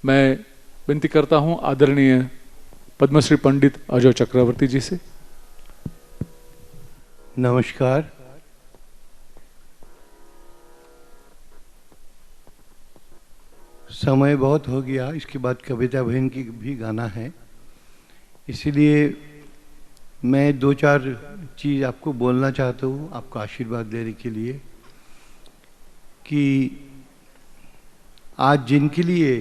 मैं विनती करता हूं आदरणीय पद्मश्री पंडित अजय चक्रवर्ती जी से। नमस्कार। समय बहुत हो गया, इसके बाद कविता बहन की भी गाना है, इसीलिए मैं दो चार चीज़ आपको बोलना चाहता हूँ, आपका आशीर्वाद देने के लिए कि आज जिनके लिए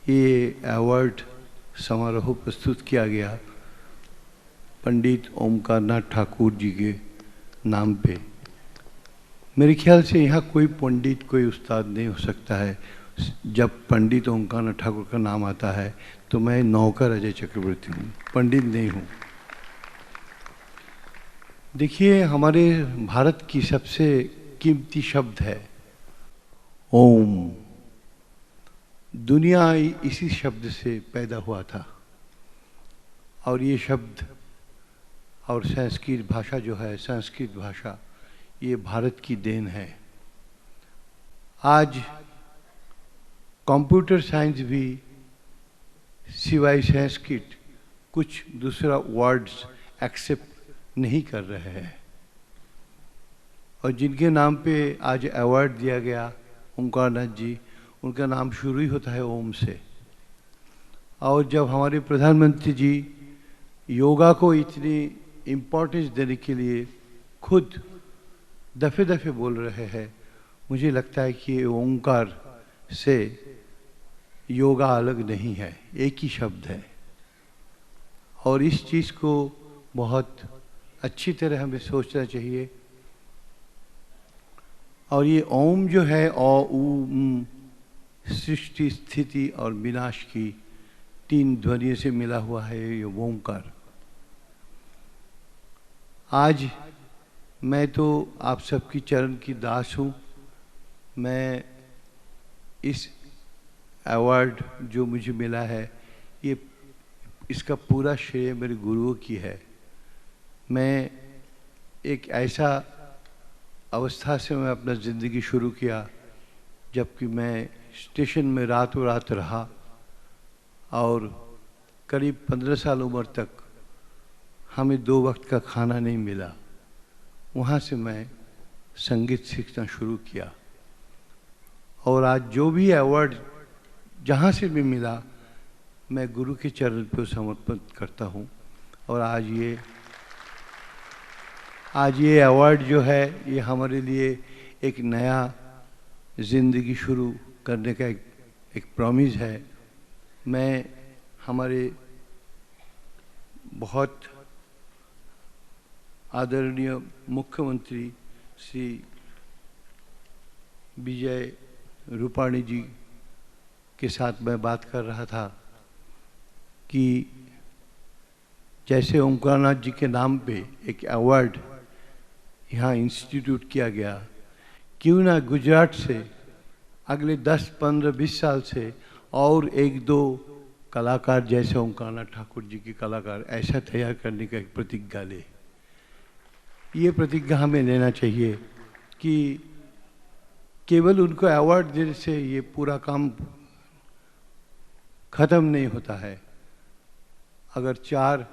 ये अवार्ड समारोह प्रस्तुत किया गया, पंडित ओमकार नाथ ठाकुर जी के नाम पे, मेरे ख्याल से यहाँ कोई पंडित कोई उस्ताद नहीं हो सकता है। जब पंडित ओमकार नाथ ठाकुर का नाम आता है तो मैं नौकर अजय चक्रवर्ती हूँ, पंडित नहीं हूँ। देखिए, हमारे भारत की सबसे कीमती शब्द है ओम। दुनिया इसी शब्द से पैदा हुआ था और ये शब्द और संस्कृत भाषा जो है, संस्कृत भाषा, ये भारत की देन है। आज कंप्यूटर साइंस भी सिवाय संस्कृत कुछ दूसरा वर्ड्स एक्सेप्ट नहीं कर रहे हैं, और जिनके नाम पे आज अवार्ड दिया गया ओमकार नाथ जी, उनका नाम शुरू ही होता है ओम से। और जब हमारे प्रधानमंत्री जी योगा को इतनी इम्पोर्टेंस देने के लिए खुद दफ़े दफ़े बोल रहे हैं, मुझे लगता है कि ओंकार से योगा अलग नहीं है, एक ही शब्द है। और इस चीज़ को बहुत अच्छी तरह हमें सोचना चाहिए। और ये ओम जो है, ओ सृष्टि स्थिति और विनाश की तीन ध्वनियों से मिला हुआ है ये ओंकार। आज मैं तो आप सबकी चरण की दास हूँ। मैं इस अवार्ड जो मुझे मिला है, ये इसका पूरा श्रेय मेरे गुरुओं की है। मैं एक ऐसा अवस्था से मैं अपना ज़िंदगी शुरू किया जबकि मैं स्टेशन में रातों रात रहा और करीब 15 साल उम्र तक हमें 2 वक्त का खाना नहीं मिला। वहाँ से मैं संगीत सीखना शुरू किया और आज जो भी अवार्ड जहाँ से भी मिला, मैं गुरु के चरण पर समर्पित करता हूँ। और आज ये अवार्ड जो है, ये हमारे लिए एक नया ज़िंदगी शुरू करने का एक प्रॉमिस है। मैं हमारे बहुत आदरणीय मुख्यमंत्री श्री विजय रूपाणी जी के साथ मैं बात कर रहा था कि जैसे ओमकार नाथ जी के नाम पे एक अवार्ड यहाँ इंस्टीट्यूट किया गया, क्यों ना गुजरात से अगले 10, 15, 20 साल से और 1-2 कलाकार जैसे ओमकार नाथ ठाकुर जी के कलाकार ऐसा तैयार करने का एक प्रतिज्ञा ले। ये प्रतिज्ञा हमें लेना चाहिए कि केवल उनको अवार्ड देने से ये पूरा काम ख़त्म नहीं होता है। अगर 4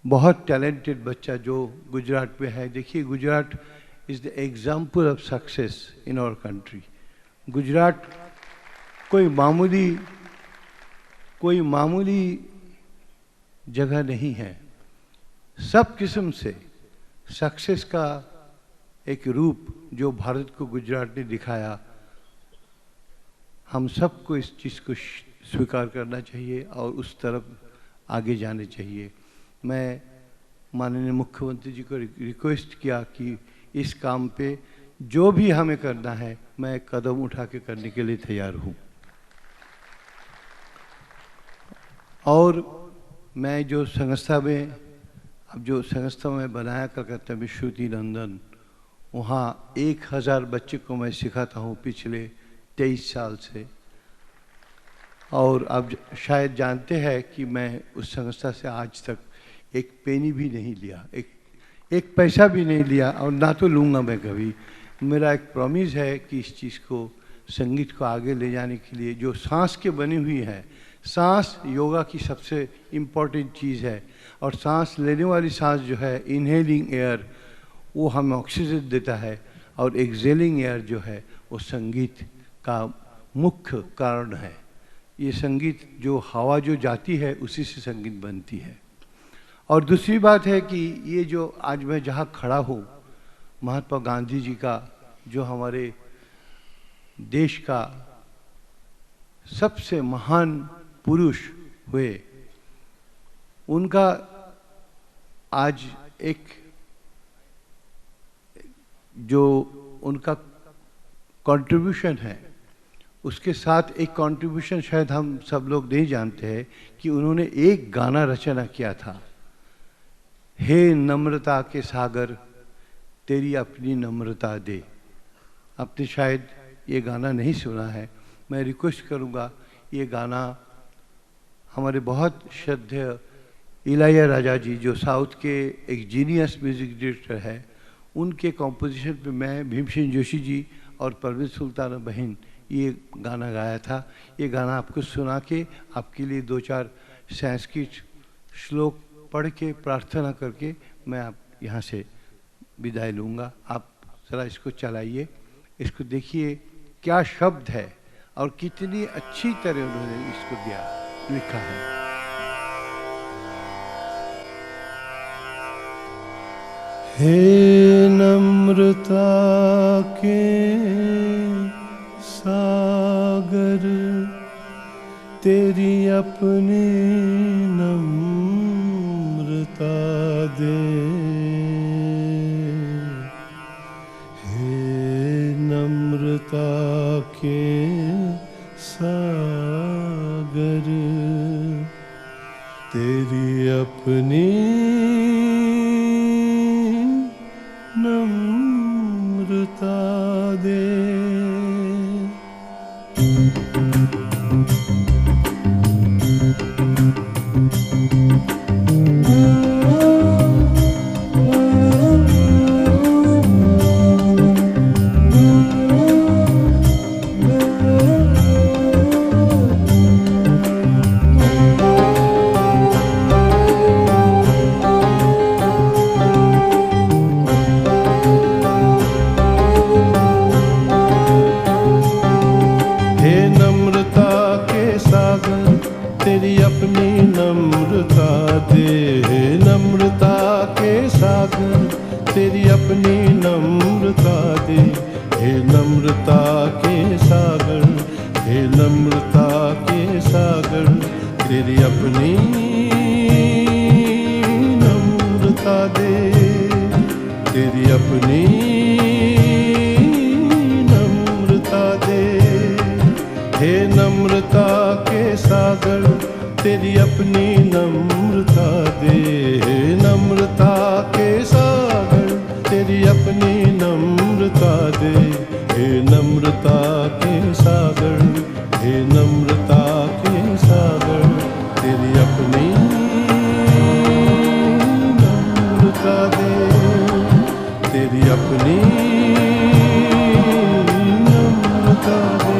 बहुत टैलेंटेड बच्चा जो गुजरात में है, देखिए Gujarat is the example of success in our country. Gujarat कोई मामूली जगह नहीं है। सब किस्म से सक्सेस का एक रूप जो भारत को गुजरात ने दिखाया, हम सबको इस चीज़ को स्वीकार करना चाहिए और उस तरफ आगे जाने चाहिए। मैं माननीय मुख्यमंत्री जी को रिक्वेस्ट किया कि इस काम पे जो भी हमें करना है, मैं कदम उठा के करने के लिए तैयार हूँ। और मैं जो संस्था में बनाया कलकत्ता में श्रुति नंदन, वहाँ 1000 बच्चे को मैं सिखाता हूँ पिछले 23 साल से। और आप शायद जानते हैं कि मैं उस संस्था से आज तक एक पेनी भी नहीं लिया, एक पैसा भी नहीं लिया और ना तो लूँगा मैं कभी। मेरा एक प्रॉमिस है कि इस चीज़ को संगीत को आगे ले जाने के लिए जो सांस के बनी हुई है, सांस योगा की सबसे इम्पोर्टेंट चीज़ है। और सांस लेने वाली सांस जो है इनहेलिंग एयर, वो हमें ऑक्सीजन देता है, और एक्सहेलिंग एयर जो है वो संगीत का मुख्य कारण है। ये संगीत जो हवा जो जाती है उसी से संगीत बनती है। और दूसरी बात है कि ये जो आज मैं जहाँ खड़ा हूँ, महात्मा गांधी जी का जो हमारे देश का सबसे महान पुरुष हुए, उनका आज एक जो उनका कंट्रीब्यूशन है, उसके साथ एक कंट्रीब्यूशन शायद हम सब लोग नहीं जानते हैं कि उन्होंने एक गाना रचना किया था, हे नम्रता के सागर तेरी अपनी नम्रता दे। आपने शायद ये गाना नहीं सुना है, मैं रिक्वेस्ट करूँगा ये गाना हमारे बहुत श्रद्धेय इलाया राजा जी जो साउथ के एक जीनियस म्यूजिक डायरेक्टर है, उनके कॉम्पोजिशन पे मैं भीमसेन जोशी जी और परवीन सुल्ताना बहन ये गाना गाया था। ये गाना आपको सुना के आपके लिए 2-4 संस्कृत श्लोक पढ़ के प्रार्थना करके मैं आप यहाँ से विदाई लूँगा। आप ज़रा इसको चलाइए, इसको देखिए क्या शब्द है और कितनी अच्छी तरह उन्होंने इसको लिखा है। हे नम्रता के सागर तेरी अपनी नम्रता दे, हे नम्रता के सागर तेरी अपनी नम्रता दे। तेरी अपनी नम्रता दे, हे नम्रता के सागर तेरी अपनी नम्रता दे, हे नम्रता के सागर, हे नम्रता के सागर तेरी अपनी नम्रता दे, तेरी अपनी नम्रता दे, हे नम्रता के सागर तेरी अपनी नम्रता दे, हे नम्रता के सागर तेरी अपनी नम्रता दे, हे नम्रता के सागर, हे नम्रता के सागर तेरी अपनी नम्रता दे, तेरी अपनी नम्रता दे।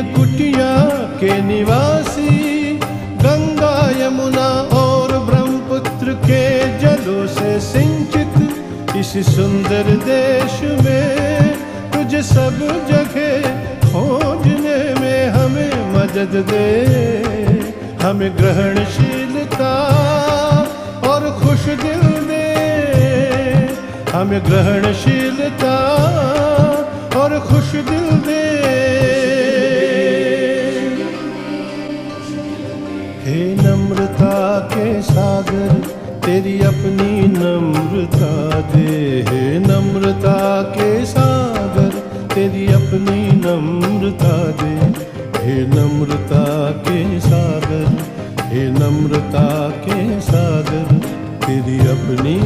कुटिया के निवासी, गंगा यमुना और ब्रह्मपुत्र के जलों से सिंचित इस सुंदर देश में तुझे सब जगह खोजने में हमें मदद दे, हमें ग्रहणशीलता और खुश दिल दे, हमें ग्रहणशीलता और खुश दिल दे। हे नम्रता के सागर तेरी अपनी नम्रता दे, हे नम्रता के सागर तेरी अपनी नम्रता दे, हे नम्रता के सागर, हे नम्रता के सागर तेरी अपनी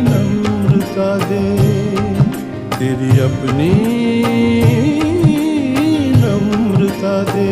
नम्रता दे, तेरी अपनी नम्रता दे।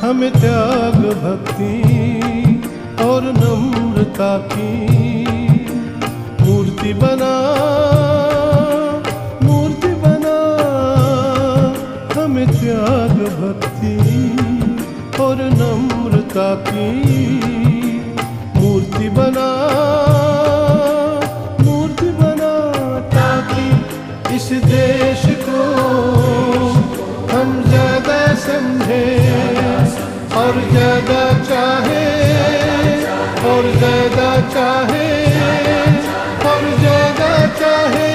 हमें त्याग भक्ति और नम्रता की मूर्ति बना, मूर्ति बना। हमें त्याग भक्ति और नम्रता की मूर्ति बना, मूर्ति बना, ताकि इस देश को हम ज्यादा समझें और ज्यादा चाहे, और ज्यादा चाहे, और ज्यादा चाहे।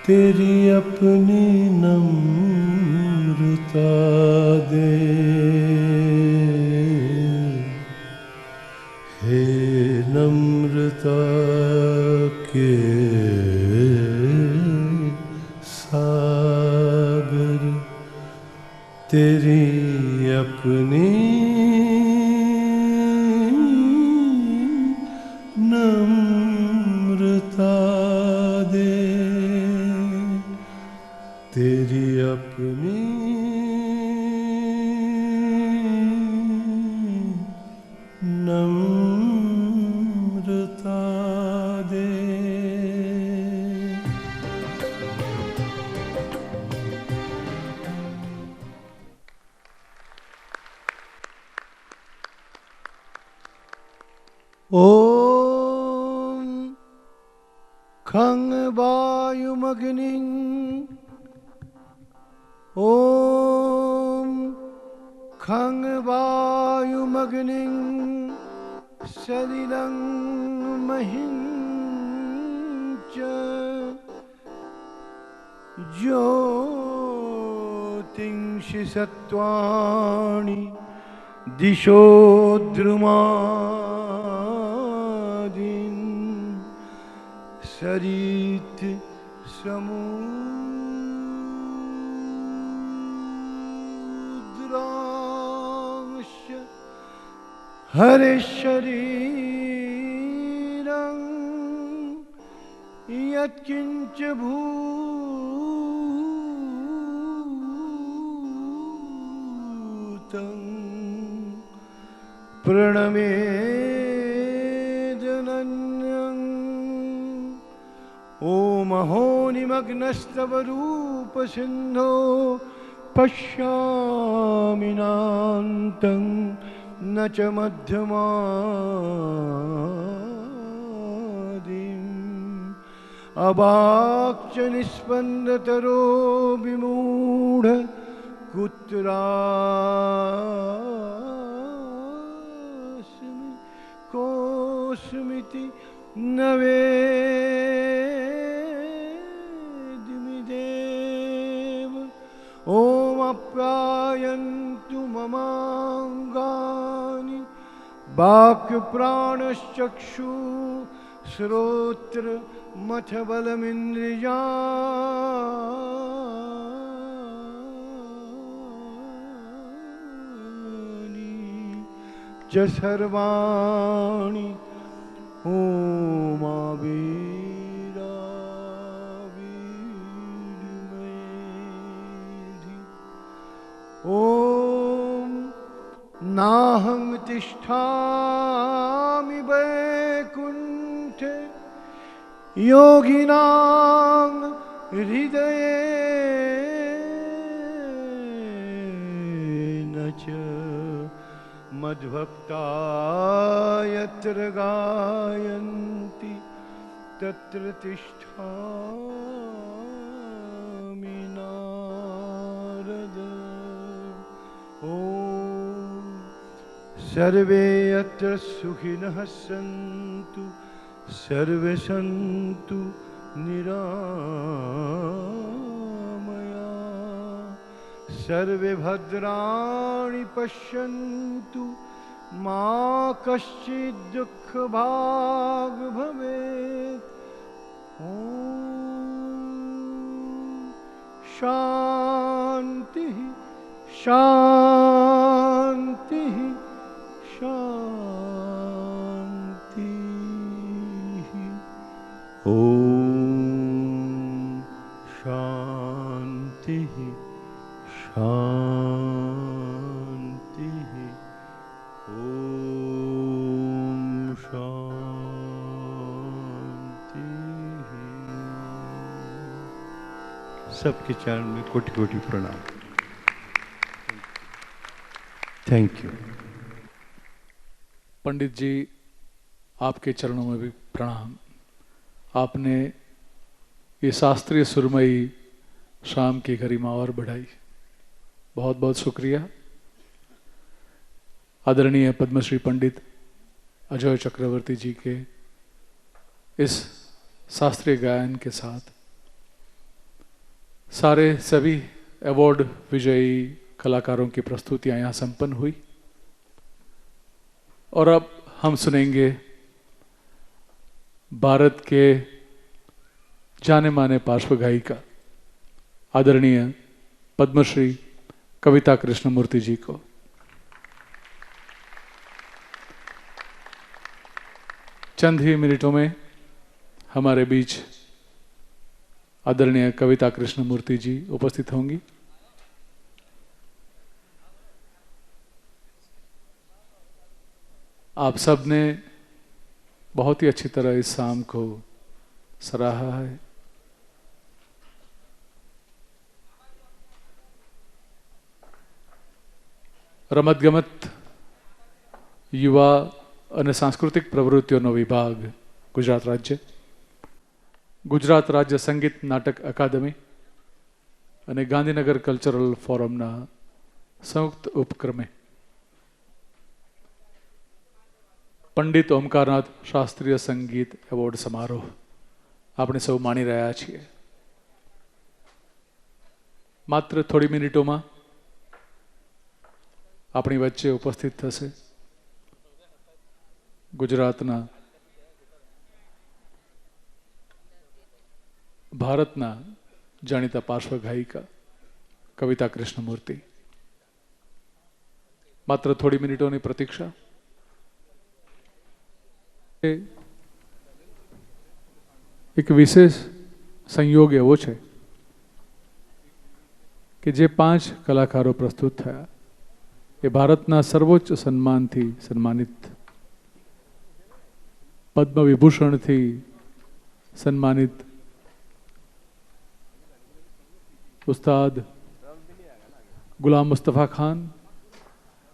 तेरी अपनी नम्रता दे, हे नम्रता के तेरी अपनी नम्रता दे, तेरी अपनी नम्रता दे। ॐ खं वायुमग्निं ॐ खं वायुमग्निं सलिलं महिं च ज्योतिंषि सत्त्वाणि दिशो द्रुमादीन् सरित् समुद्रांश हरिशरीरं यत्किञ्च भूतं प्रणमेदनन्यं। ॐ अहो निमग्नस्तव रूपसिन्धो पश्यामि नान्तं न च मध्यमादिम्। अवाक्च निस्पन्दतरो विमूढ कुत्रास्मि कोऽस्मीति न वेदिमि देव। ॐ अप्यायन्तु ममाङ्गानि वाक्प्राणश्चक्षु श्रोत्र मथ बलमिन्द्रियाणि च सर्वाणि। ॐ नाहं तिष्ठामि वैकुण्ठे योगिनां हृदये न च मद्भक्ता यत्र गायन्ति तत्र तिष्ठामि नारद। ॐ सर्वे यत्र सुखिनः सन्तु सर्वे सन्तु निरामया। सर्वे भद्राणि पश्यन्तु मा कश्चित् दुःखभाग् भवेत्। ॐ शान्तिः शान्तिः शान्तिः। ॐ शान्तिः शान्तिः। ॐ शान्तिः। सबके चरण में कोटि कोटि प्रणाम। Thank you. पंडित जी, आपके चरणों में भी प्रणाम। आपने ये शास्त्रीय सुरमई शाम की गरिमा और बढ़ाई, बहुत बहुत शुक्रिया। आदरणीय पद्मश्री पंडित अजय चक्रवर्ती जी के इस शास्त्रीय गायन के साथ सारे सभी अवार्ड विजयी कलाकारों की प्रस्तुतियां यहाँ संपन्न हुई और अब हम सुनेंगे भारत के जाने माने पार्श्व गायिका आदरणीय पद्मश्री कविता कृष्णमूर्ति जी को। चंद ही मिनटों में हमारे बीच आदरणीय कविता कृष्णमूर्ति जी उपस्थित होंगी। आप सब ने बहुत ही अच्छी तरह इस शाम को सराहा है। रमतगमत, युवा અને સાંસ્કૃતિક પ્રવૃત્તિઓનો વિભાગ ગુજરાત રાજ્ય, ગુજરાત રાજ્ય સંગીત નાટક અકાદમી અને ગાંધીનગર કલ્ચરલ ફોરમના સંયુક્ત ઉપક્રમે પંડિત ઓમકારનાથ શાસ્ત્રીય સંગીત એવોર્ડ સમારોહ આપણે સૌ માણી રહ્યા છીએ। માત્ર થોડી મિનિટોમાં આપણી વચ્ચે ઉપસ્થિત થશે ગુજરાતના, ભારતના જાણીતા પાર્શ્વગાયિકા કવિતા કૃષ્ણમૂર્તિ। માત્ર થોડી મિનિટોની પ્રતીક્ષા। એક વિશેષ સંયોગ એવો છે કે જે 5 કલાકારો પ્રસ્તુત થયા એ ભારતના સર્વોચ્ચ સન્માનથી સન્માનિત, પદ્મ વિભૂષણથી સન્માનિત ઉસ્તાદ ગુલામ મુસ્તફા ખાન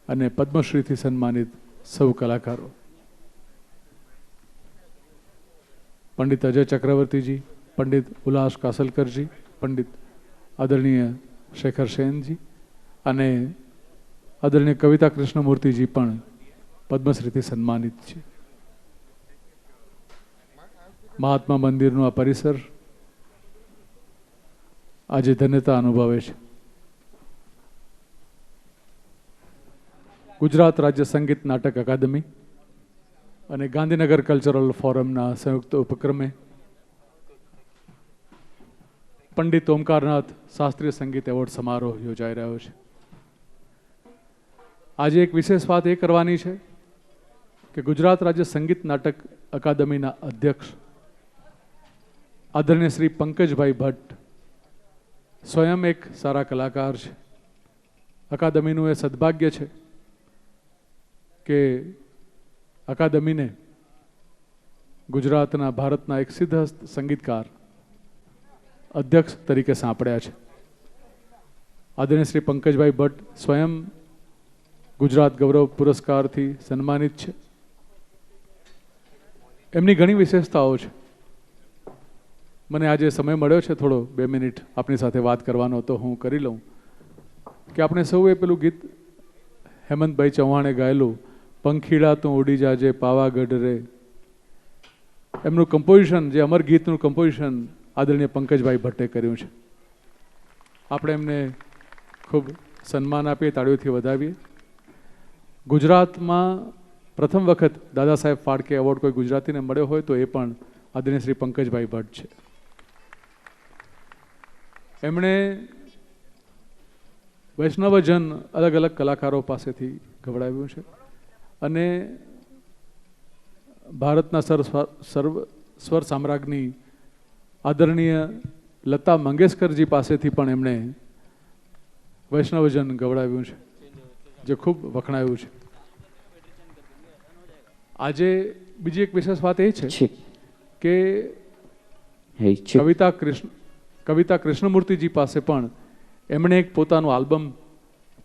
અને પદ્મશ્રીથી સન્માનિત સૌ કલાકારો, पंडित अजय चक्रवर्ती जी, पंडित उल्लास कासलकर जी, पंडित आदरणीय शेखर सेन जी અને આદરણીય કવિતા કૃષ્ણમૂર્તિ जी પણ પદ્મશ્રીથી સન્માનિત છે। મહાત્મા મંદિરનું આ પરિસર આજે ધન્યતા અનુભવે છે। ગુજરાત રાજ્ય સંગીત નાટક અકાદમી અને ગાંધીનગર કલ્ચરલ ફોરમના સંયુક્ત ઉપક્રમે પંડિત ઓમકારનાથ શાસ્ત્રીય સંગીત એવોર્ડ સમારોહ યોજાઈ રહ્યો છે। આજે એક વિશેષ વાત એ કરવાની છે કે ગુજરાત રાજ્ય સંગીત નાટક અકાદમીના અધ્યક્ષ આદરણીય શ્રી પંકજભાઈ ભટ્ટ સ્વયં એક સારા કલાકાર છે। અકાદમીનું એ સદભાગ્ય છે કે અકાદમીને ગુજરાતના, ભારતના એક સિદ્ધહસ્ત સંગીતકાર અધ્યક્ષ તરીકે સાંપડ્યા છે। આદરણીય શ્રી પંકજભાઈ ભટ્ટ સ્વયં ગુજરાત ગૌરવ પુરસ્કારથી સન્માનિત છે। એમની ઘણી વિશેષતાઓ છે। મને આજે સમય મળ્યો છે થોડો 2 મિનિટ આપની સાથે વાત કરવાનો, તો હું કરી લઉં કે આપણે સૌએ પેલું ગીત હેમંતભાઈ ચૌહાણે ગાયેલું પંખીડા તું ઉડી જાજે પાવાગઢ રે, એમનું કમ્પોઝિશન, જે અમર ગીતનું કમ્પોઝિશન આદરણીય પંકજભાઈ ભટ્ટે કર્યું છે। આપણે એમને ખૂબ સન્માન આપીએ, તાળીઓથી વધાવીએ। ગુજરાતમાં પ્રથમ વખત દાદા સાહેબ ફાળકે એવોર્ડ કોઈ ગુજરાતીને મળ્યો હોય તો એ પણ આદરણીય શ્રી પંકજભાઈ ભટ્ટ છે। એમણે વૈષ્ણવજન અલગ અલગ કલાકારો પાસેથી ગવડાવ્યું છે અને ભારતના સ્વર સામ્રાજ્ઞી આદરણીય લતા મંગેશકરજી પાસેથી પણ એમણે વૈષ્ણવજન ગવડાવ્યું છે, જે ખૂબ વખણાયું છે। આજે બીજી એક વિશેષ વાત એ છે કે કવિતા કૃષ્ણમૂર્તિજી પાસે પણ એમણે એક પોતાનું આલ્બમ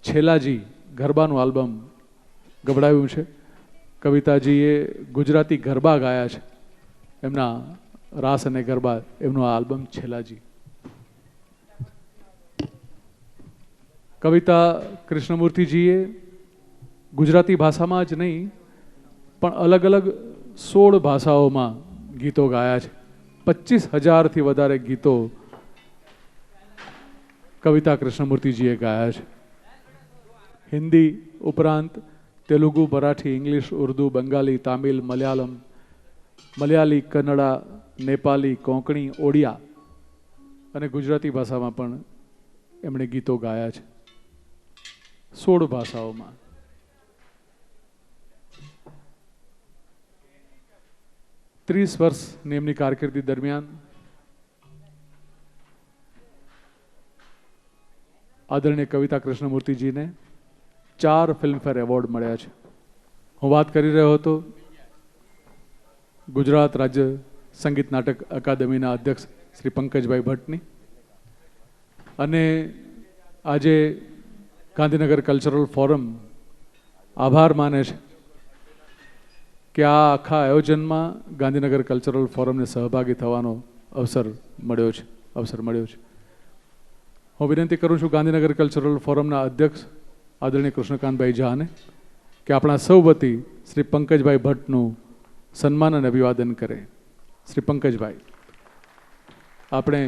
છેલાજી ગરબાનું આલ્બમ ગવડાવ્યું છે। કવિતાજીએ ગુજરાતી ગરબા ગાયા છે, એમના રાસ અને ગરબા, એમનું આ આલ્બમ છેલાજી। કવિતા કૃષ્ણમૂર્તિજીએ ગુજરાતી ભાષામાં જ નહીં પણ અલગ અલગ 16 ભાષાઓમાં ગીતો ગાયા છે। 25,000થી વધારે ગીતો કવિતા કૃષ્ણમૂર્તિજીએ ગાયા છે। હિન્દી ઉપરાંત તેલુગુ, મરાઠી, ઇંગ્લિશ, ઉર્દુ, બંગાળી, તામિલ, મલયાલમ, મલયાલી, કન્નડા, નેપાલી, કોંકણી, ઓડિયા અને ગુજરાતી ભાષામાં પણ એમણે ગીતો ગાયા છે। 16 ભાષાઓમાં. ત્રીસ વર્ષની એમની કારકિર્દી દરમિયાન આદરણીય કવિતા કૃષ્ણમૂર્તિજીને 4 ફિલ્મફેર એવોર્ડ મળ્યા છે. હું વાત કરી રહ્યો હતો ગુજરાત રાજ્ય સંગીત નાટક અકાદમીના અધ્યક્ષ શ્રી પંકજભાઈ ભટ્ટની, અને આજે ગાંધીનગર કલ્ચરલ ફોરમ આભાર માને છે કે આ આખા આયોજનમાં ગાંધીનગર કલ્ચરલ ફોરમને સહભાગી થવાનો અવસર મળ્યો છે. હું વિનંતી કરું છું ગાંધીનગર કલ્ચરલ ફોરમના અધ્યક્ષ આદરણીય કૃષ્ણકાંતભાઈ ઝાને કે આપણા સૌ વતી શ્રી પંકજભાઈ ભટ્ટનું સન્માન અને અભિવાદન કરે. શ્રી પંકજભાઈ, આપણે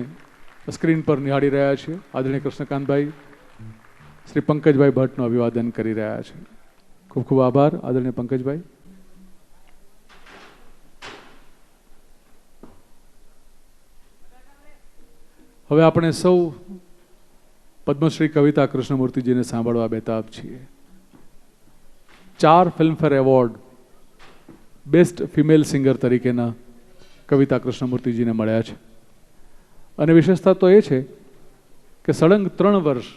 સ્ક્રીન પર નિહાળી રહ્યા છીએ. આદરણીય કૃષ્ણકાંતભાઈ શ્રી પંકજભાઈ ભટ્ટનું અભિવાદન કરી રહ્યા છે. ખૂબ ખૂબ આભાર આદરણીય પંકજભાઈ. હવે આપણે સૌ પદ્મશ્રી કવિતા કૃષ્ણમૂર્તિજીને સાંભળવા બેતાબ છીએ. 4 Filmfare award best female singer તરીકેના કવિતા કૃષ્ણમૂર્તિજીને મળ્યા છે. અને વિશેષતા તો એ છે કે સળંગ 3 વર્ષ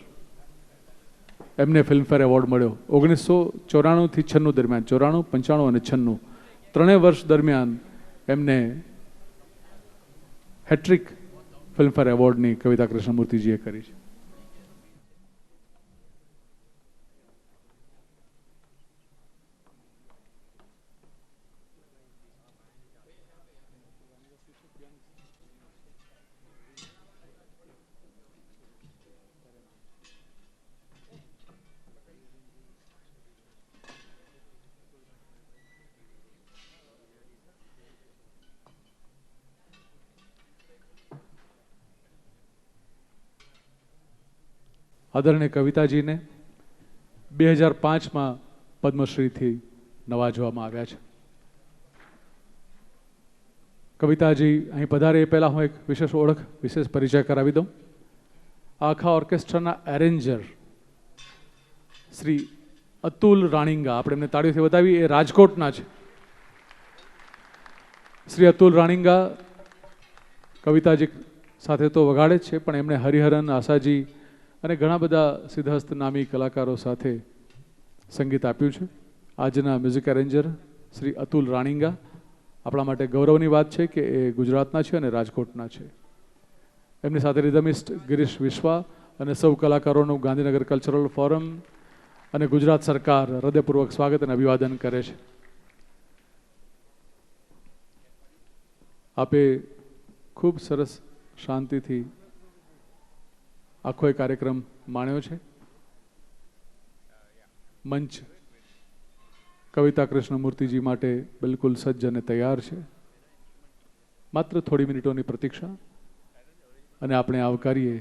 એમને ફિલ્મફેર એવોર્ડ મળ્યો. 1994 થી 96 દરમિયાન, 94, 95 અને 96 3 વર્ષ દરમિયાન એમને હેટ્રિક ફિલ્મફેર એવોર્ડની કવિતા કૃષ્ણમૂર્તિજીએ કરી છે. આદરણીય કવિતાજીને 2005માં પદ્મશ્રીથી નવાજવામાં આવ્યા છે. કવિતાજી અહીં પધારે એ પહેલાં હું એક વિશેષ પરિચય કરાવી દઉં. આખા ઓર્કેસ્ટ્રાના એરેન્જર શ્રી અતુલ રાણીંગા, આપણે એમને તાળીઓથી વધાવી, એ રાજકોટના છે. શ્રી અતુલ રાણીંગા કવિતાજી સાથે તો વગાડે જ છે, પણ એમણે હરિહરન, આશાજી અને ઘણા બધા સિદ્ધહસ્ત નામી કલાકારો સાથે સંગીત આપ્યું છે. આજના મ્યુઝિક એરેન્જર શ્રી અતુલ રાણીંગા, આપણા માટે ગૌરવની વાત છે કે એ ગુજરાતના છે અને રાજકોટના છે. એમની સાથે રિધમિસ્ટ ગિરીશ વિશ્વા અને સૌ કલાકારોનું ગાંધીનગર કલ્ચરલ ફોરમ અને ગુજરાત સરકાર હૃદયપૂર્વક સ્વાગત અને અભિવાદન કરે છે. આપે ખૂબ સરસ શાંતિથી આખો એ કાર્યક્રમ માણ્યો છે. મંચ કવિતા કૃષ્ણમૂર્તિજી માટે બિલકુલ સજ્જ અને તૈયાર છે. માત્ર થોડી મિનિટોની પ્રતીક્ષા અને આપણે આવકારીએ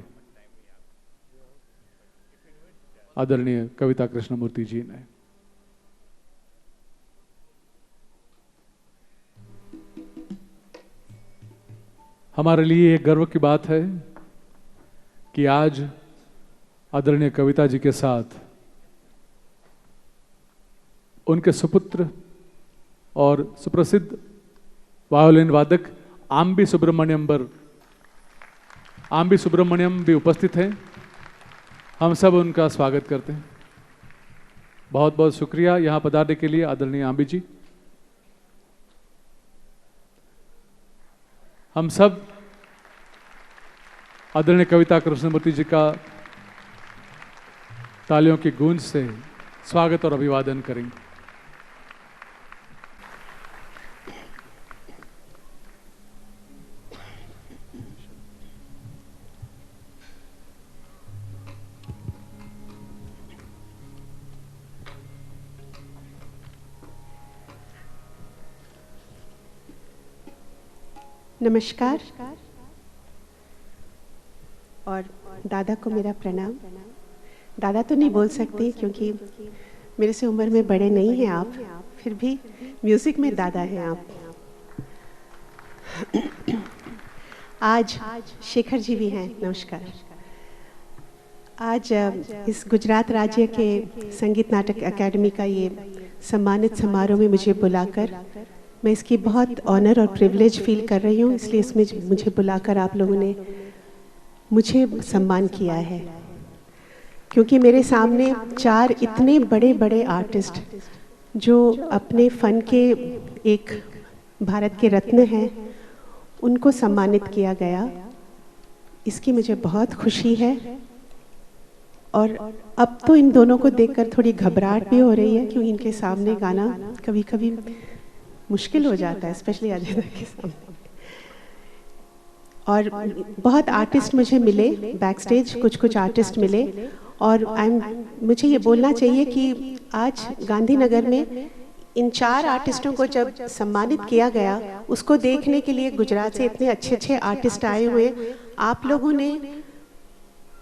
आदरणीय कविता कृष्णमूर्ति जी ने। हमारे लिए एक गर्व की बात है कि आज आदरणीय कविता जी के साथ उनके सुपुत्र और सुप्रसिद्ध वायोलिन वादक आम्बी सुब्रमण्यम भी उपस्थित हैं। हम सब उनका स्वागत करते हैं। बहुत बहुत शुक्रिया यहाँ पधारने के लिए आदरणीय आम्बी जी। हम सब आदरणीय कविता कृष्णमूर्ति जी का तालियों की गूंज से स्वागत और अभिवादन करेंगे। नमस्कार और दादा को मेरा प्रणाम। दादा तो नहीं बोल सकते क्योंकि मेरे से उम्र में बड़े नहीं हैं आप, फिर भी म्यूजिक में दादा हैं आप। आज शेखर जी भी हैं, नमस्कार। आज इस गुजरात राज्य के संगीत नाटक अकेडमी का ये सम्मानित समारोह में मुझे बुलाकर मैं इसकी बहुत ऑनर और प्रिविलेज फील कर रही हूँ, इसलिए इसमें मुझे बुलाकर आप लोगों ने मुझे सम्मान किया है। क्योंकि मेरे सामने 4 इतने बड़े बड़े आर्टिस्ट जो अपने फ़न के एक भारत के रत्न हैं, उनको सम्मानित किया गया, इसकी मुझे बहुत खुशी है। और अब तो इन दोनों को देखकर थोड़ी घबराहट भी हो रही है, क्योंकि इनके सामने गाना कभी कभी मुश्किल हो जाता है, स्पेशली अजय दत्त के सामने। और बहुत आर्टिस्ट मुझे मिले बैक स्टेज, कुछ आर्टिस्ट मिले, और मुझे ये बोलना चाहिए कि आज गांधीनगर में इन 4 आर्टिस्टों को जब सम्मानित किया गया, उसको देखने के लिए गुजरात से इतने अच्छे आर्टिस्ट आए हुए। आप लोगों ने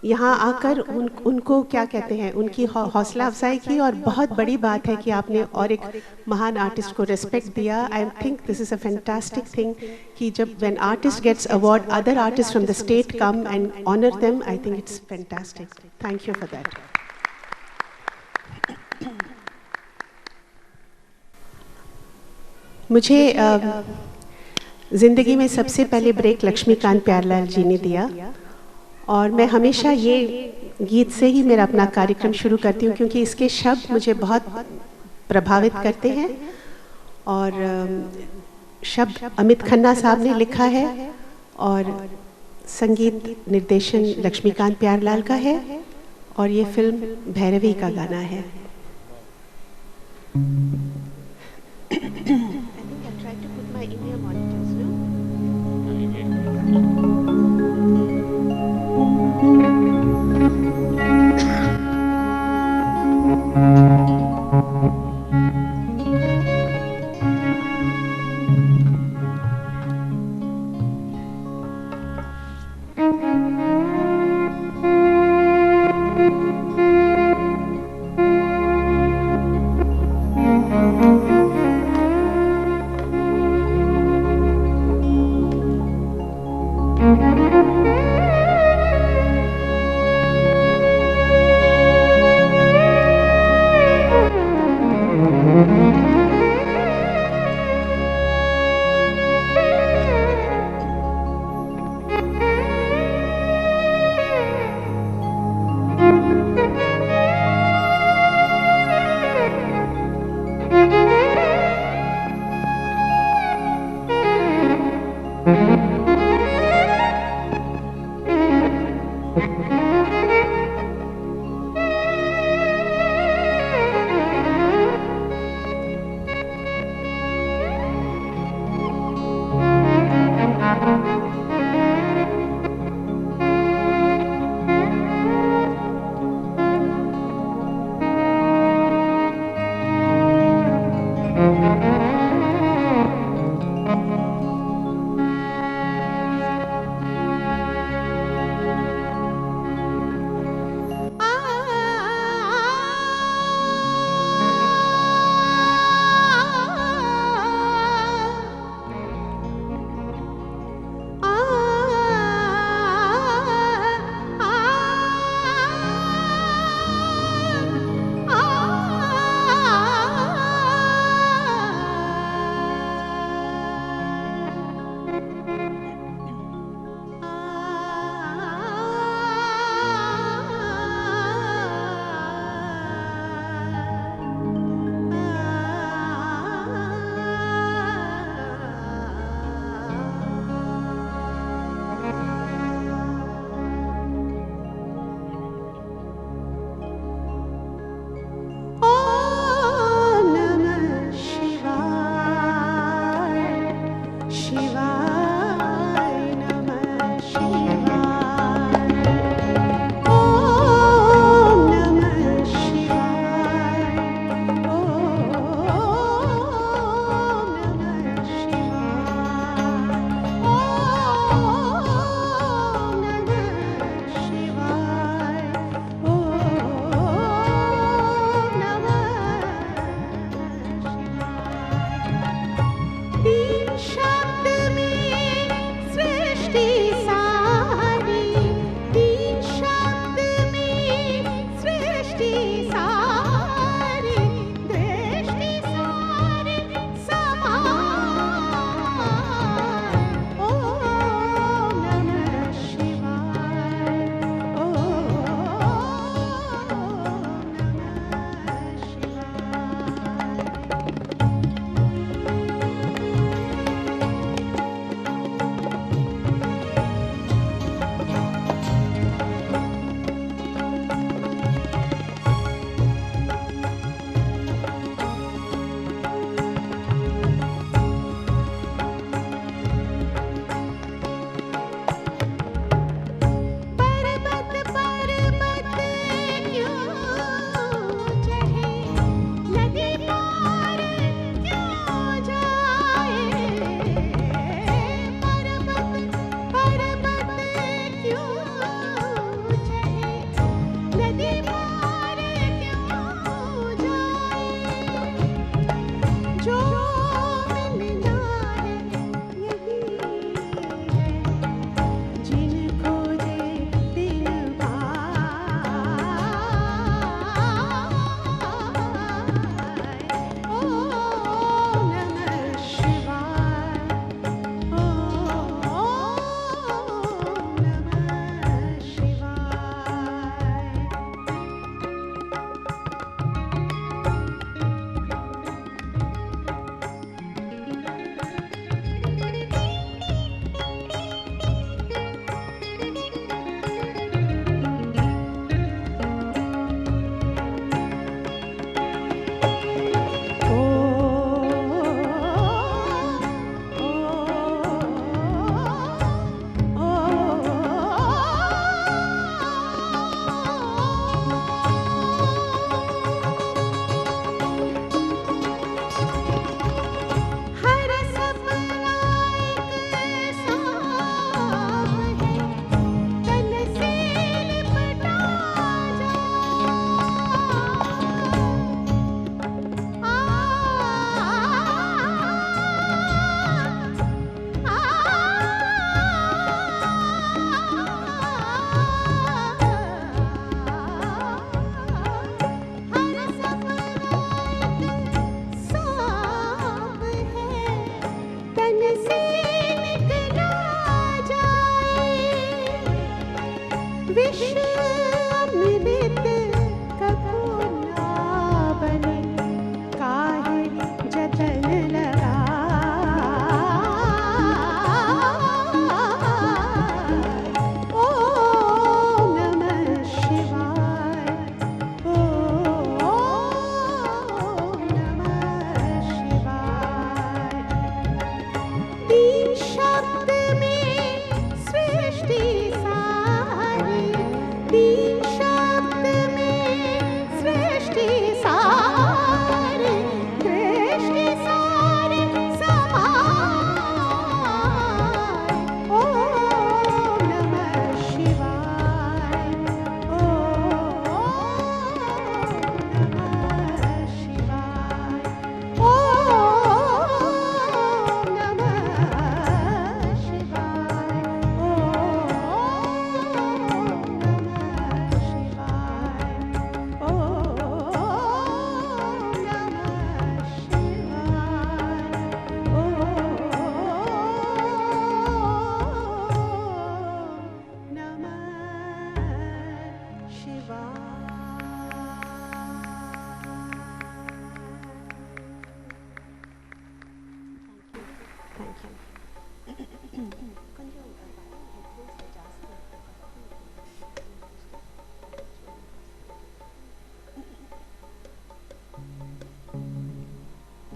यहाँ आकर उनको क्या कहते हैं, उनकी हौसला अफजाई की, और बहुत बड़ी बात है कि आपने और एक महान आर्टिस्ट को रिस्पेक्ट दिया। I think this is a fantastic thing कि जब when artist gets award, other artist from the state come and honour them. I think it's fantastic. Thank you for that. मुझे ज़िंदगी में सबसे पहले ब्रेक लक्ष्मीकांत प्यारेलाल जी ने दिया, और मैं हमेशा ये गीत से ही मेरा अपना कार्यक्रम शुरू करती हूँ, क्योंकि इसके शब्द मुझे बहुत प्रभावित करते हैं। और शब्द अमित खन्ना साहब ने लिखा है और संगीत निर्देशन लक्ष्मीकांत प्यारेलाल का है, और ये फिल्म भैरवी का गाना है।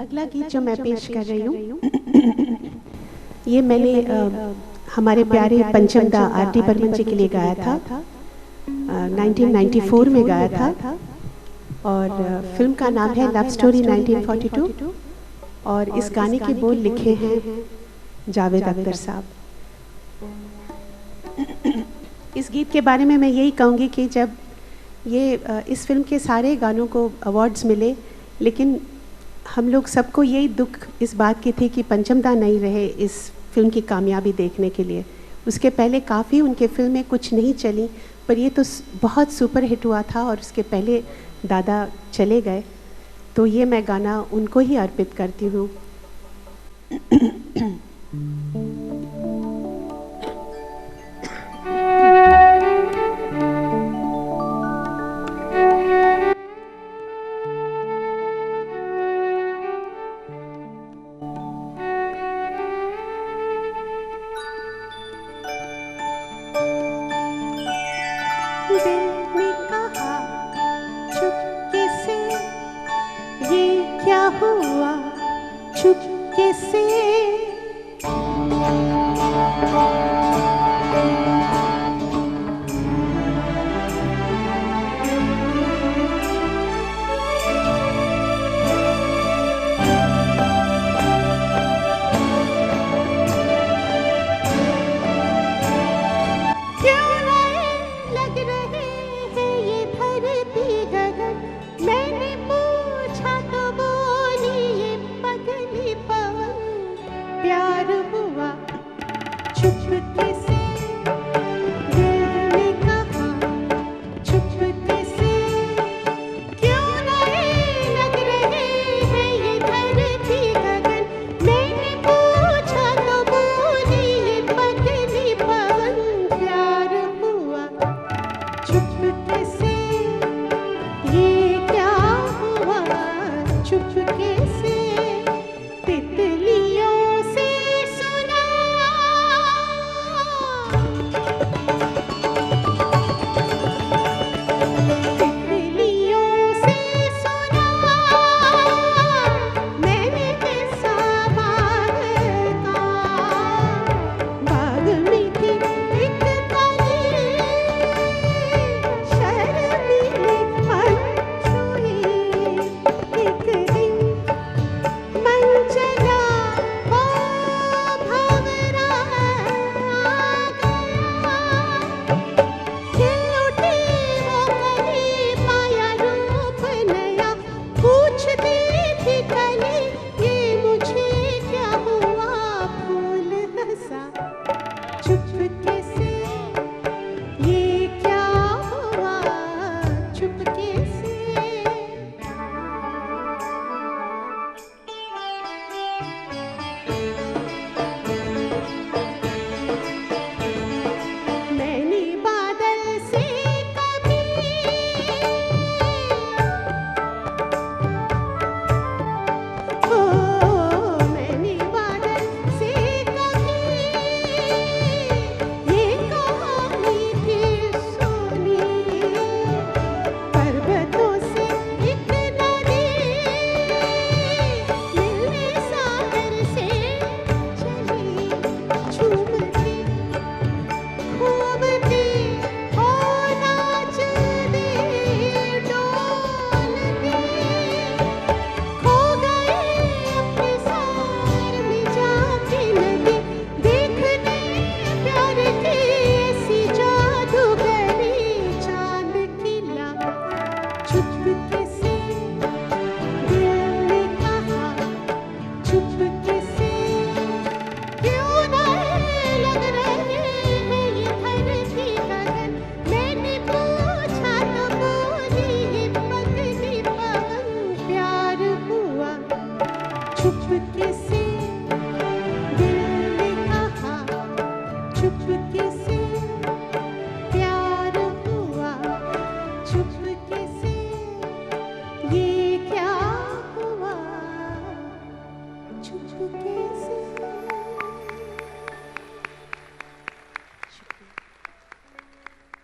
अगला गीत जो मैं पेश कर रही हूँ ये मैंने हमारे प्यारे पंचम दा आर.डी. बर्मन जी के लिए गाया था, 1994 में गाया था और फिल्म का नाम है लव स्टोरी 1942 और इस गाने के बोल लिखे हैं जावेद अख्तर साहब। इस गीत के बारे में मैं यही कहूँगी कि जब ये इस फिल्म के सारे गानों को अवार्ड्स मिले, लेकिन हम लोग सबको यही दुख इस बात की थी कि पंचम दा नहीं रहे इस फिल्म की कामयाबी देखने के लिए। उसके पहले काफ़ी उनके फिल्में कुछ नहीं चली, पर ये तो बहुत सुपर हिट हुआ था और उसके पहले दादा चले गए, तो ये मैं गाना उनको ही अर्पित करती हूँ।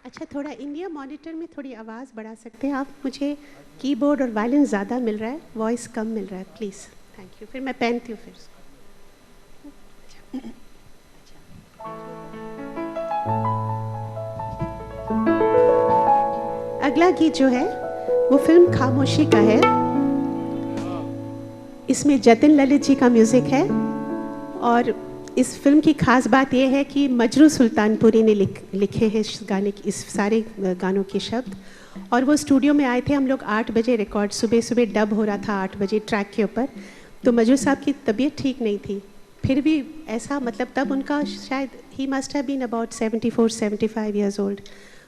अच्छा, थोड़ा इंडिया मॉनिटर में थोड़ी आवाज़ बढ़ा सकते हैं आप? मुझे कीबोर्ड और वायलिन ज़्यादा मिल रहा है, वॉइस कम मिल रहा है, प्लीज़। Thank you. फिर मैं पहनती हूँ फिर उसको। अगला गीत जो है वो फिल्म खामोशी का है। इसमें जतिन ललित जी का म्यूजिक है और इस फिल्म की खास बात यह है कि मजरू सुल्तानपुरी ने लिखे हैं इस गाने की, इस सारे गानों के शब्द। और वो स्टूडियो में आए थे, हम लोग 8 बजे रिकॉर्ड, सुबह सुबह डब हो रहा था 8 बजे ट्रैक के ऊपर। तो मजरू साहब की तबीयत ठीक नहीं थी, फिर भी ऐसा मतलब तब उनका शायद ही must have been about 74-75 years old.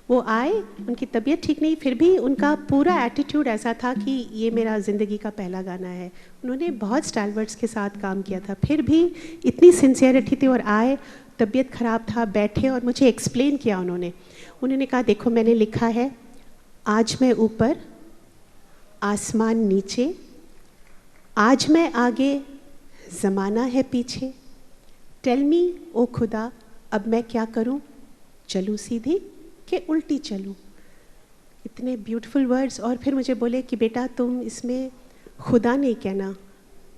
वो आए, उनकी तबीयत ठीक नहीं, फिर भी उनका पूरा एटीट्यूड ऐसा था कि ये मेरा ज़िंदगी का पहला गाना है। उन्होंने बहुत स्टाइलवर्ड्स के साथ काम किया था, फिर भी इतनी सिंसियरिटी थी। और आए, तबीयत ख़राब था, बैठे और मुझे एक्सप्लेन किया उन्होंने कहा देखो मैंने लिखा है, आज मैं ऊपर आसमान नीचे, आज मैं आगे ज़माना है पीछे, टेल मी ओ खुदा अब मैं क्या करूं, चलूं सीधी कि उल्टी चलूं। इतने ब्यूटीफुल वर्ड्स। और फिर मुझे बोले कि बेटा तुम इसमें खुदा नहीं कहना।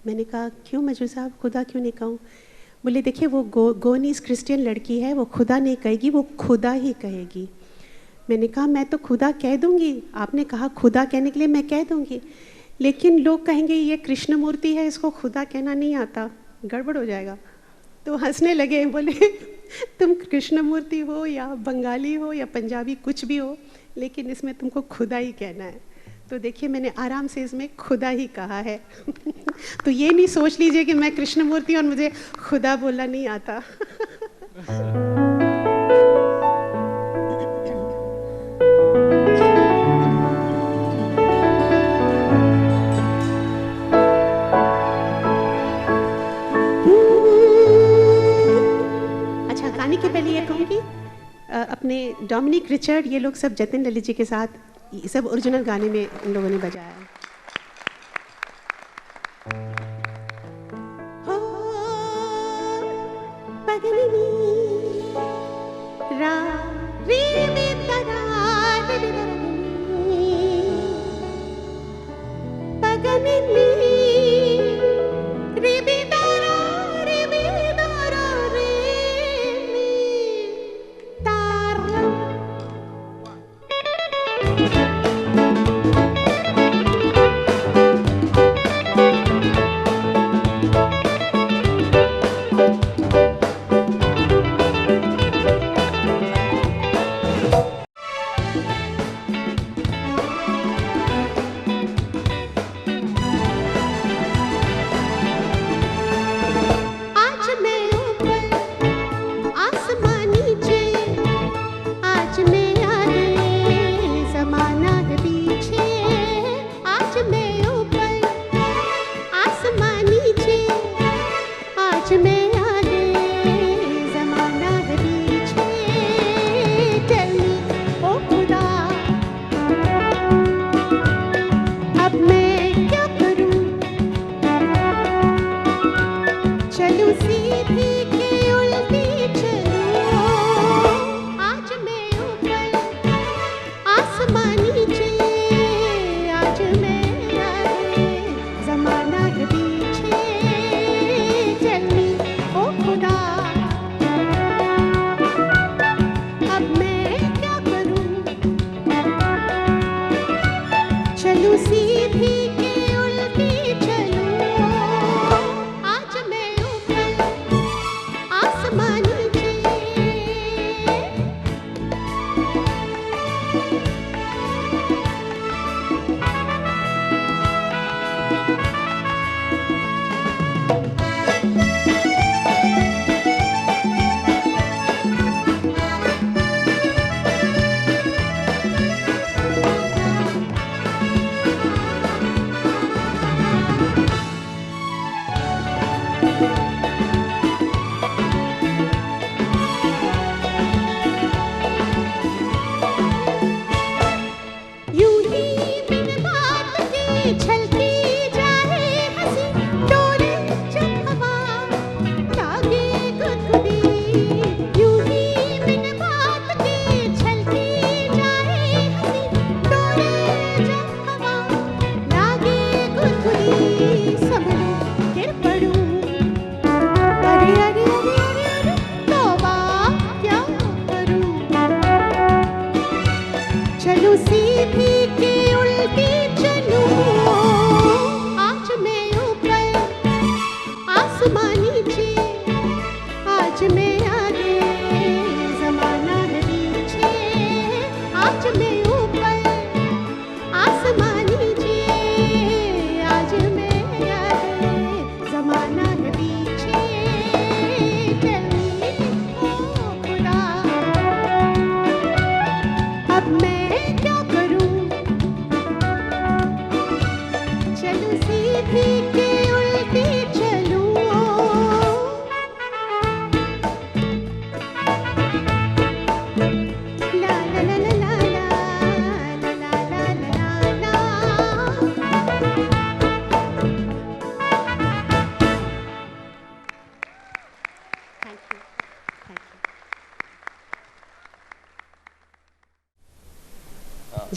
मैंने कहा क्यों मजरू साहब, खुदा क्यों नहीं कहूँ? बोले देखिए वो गोनीस क्रिश्चियन लड़की है, वो खुदा नहीं कहेगी, वो खुदा ही कहेगी। मैंने कहा मैं तो खुदा कह दूंगी, आपने कहा खुदा कहने के लिए मैं कह दूंगी, लेकिन लोग कहेंगे ये कृष्ण मूर्ति है, इसको खुदा कहना नहीं आता, गड़बड़ हो जाएगा। तो हंसने लगे, बोले तुम कृष्ण मूर्ति हो या बंगाली हो या पंजाबी कुछ भी हो, लेकिन इसमें तुमको खुदा ही कहना है। तो देखिए मैंने आराम से इसमें खुदा ही कहा है। तो ये नहीं सोच लीजिए कि मैं कृष्ण मूर्ति और मुझे खुदा बोलना नहीं आता। के पहले ये कहूँगी अपने डोमिनिक रिचर्ड, ये लोग सब जतिन ललित जी के साथ सब ओरिजिनल गाने में इन लोगों ने बजाया।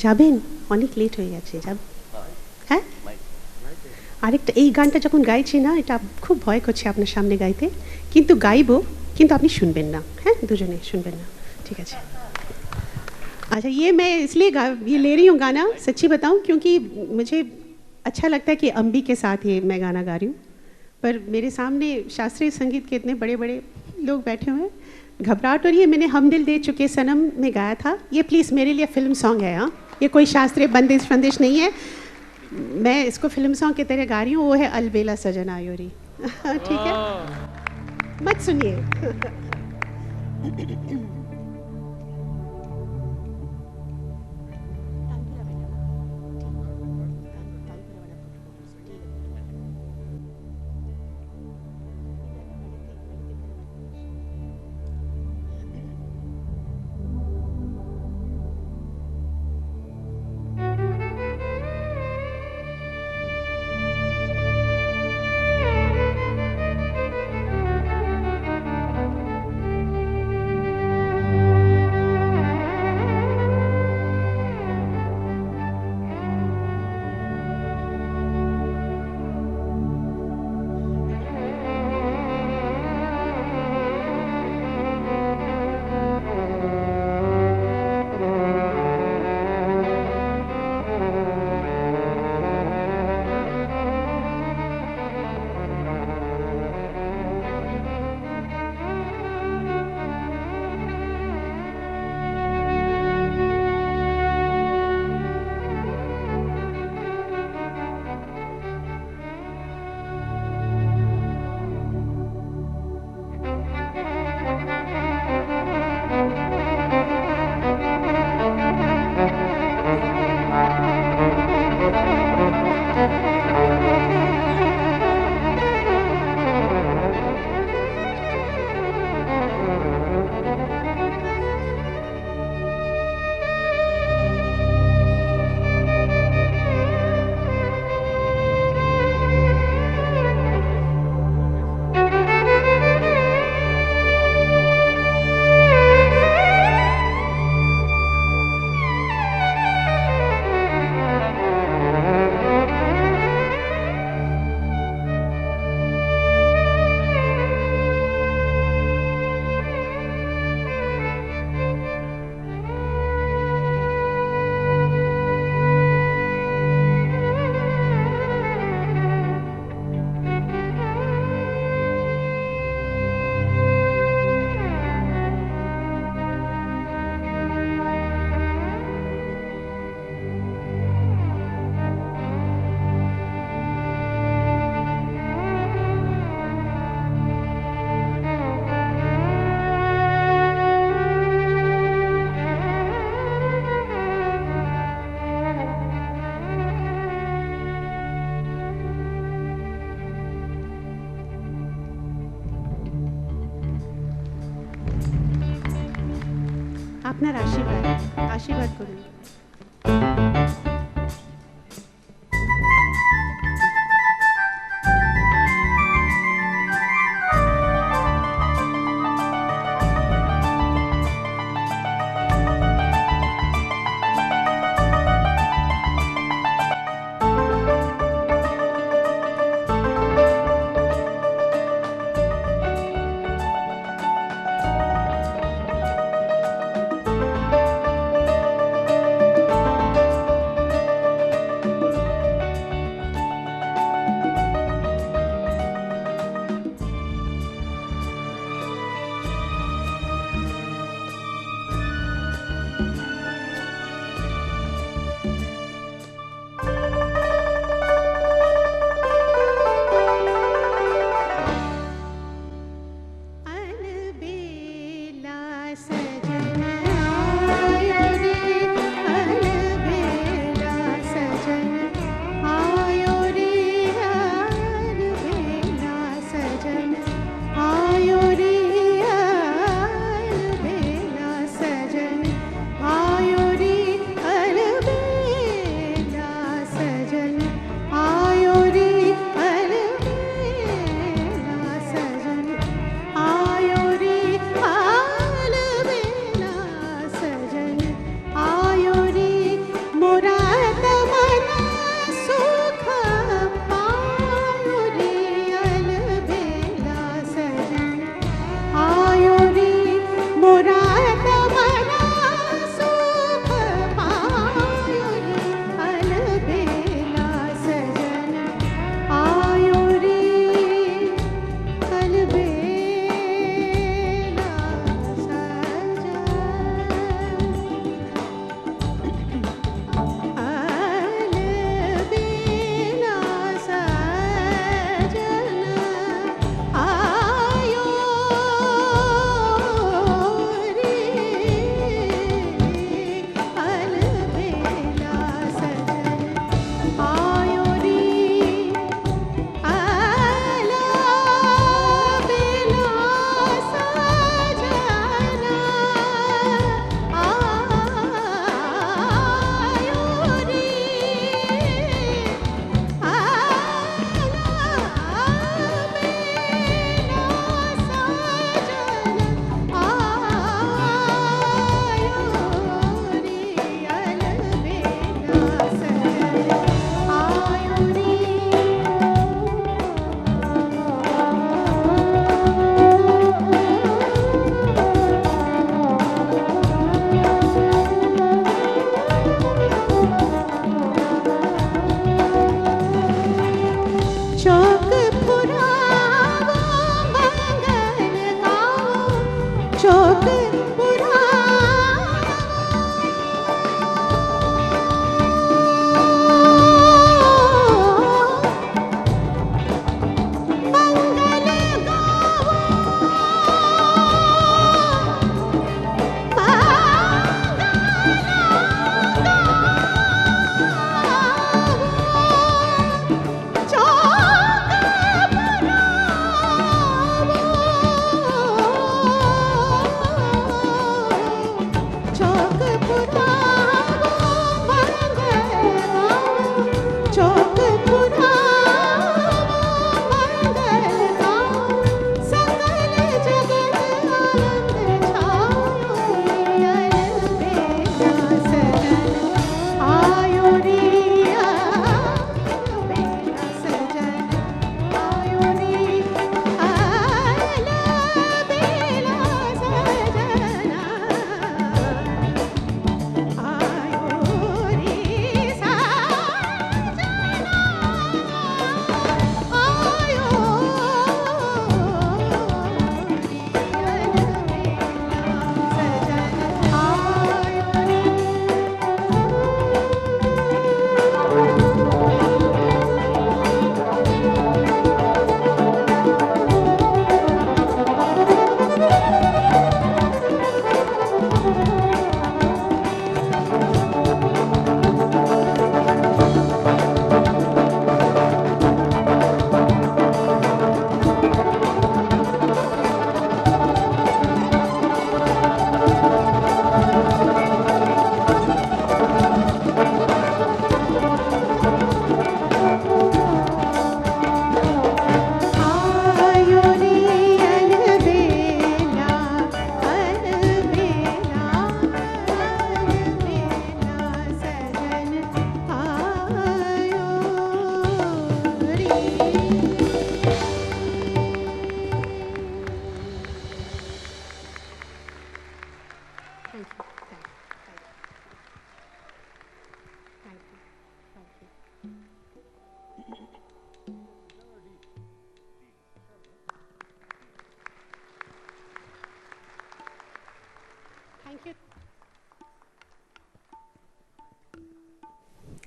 যাবেন? অনেক লেট হয়ে গেছে, যাব হ্যাঁ? আরেকটা, এই গানটা যখন গাইছি না, এটা খুব ভয় করছে আপনার সামনে গাইতে, কিন্তু গাইবো, কিন্তু আপনি শুনবেন না, হ্যাঁ? দুজনে শুনবেন না, ঠিক আছে? अच्छा, ये मैं इसलिए ये ले रही हूँ गाना, सच्ची बताऊँ, क्योंकि मुझे अच्छा लगता है कि अम्बी के साथ ये मैं गाना गा रही हूँ, पर मेरे सामने शास्त्रीय संगीत के इतने बड़े बड़े लोग बैठे हुए हैं, घबराहट हो रही है। मैंने हम दिल दे चुके सनम में गाया था, ये प्लीज़ मेरे लिए फिल्म सॉन्ग है, हाँ? ये कोई शास्त्रीय बंदिश फंदिश नहीं है, मैं इसको फिल्म सॉन्ग की तरह गा रही हूँ। वो है अलबेला सजन आयोरी, ठीक है? मत सुनिए। আপনার আশীর্বাদ করুন।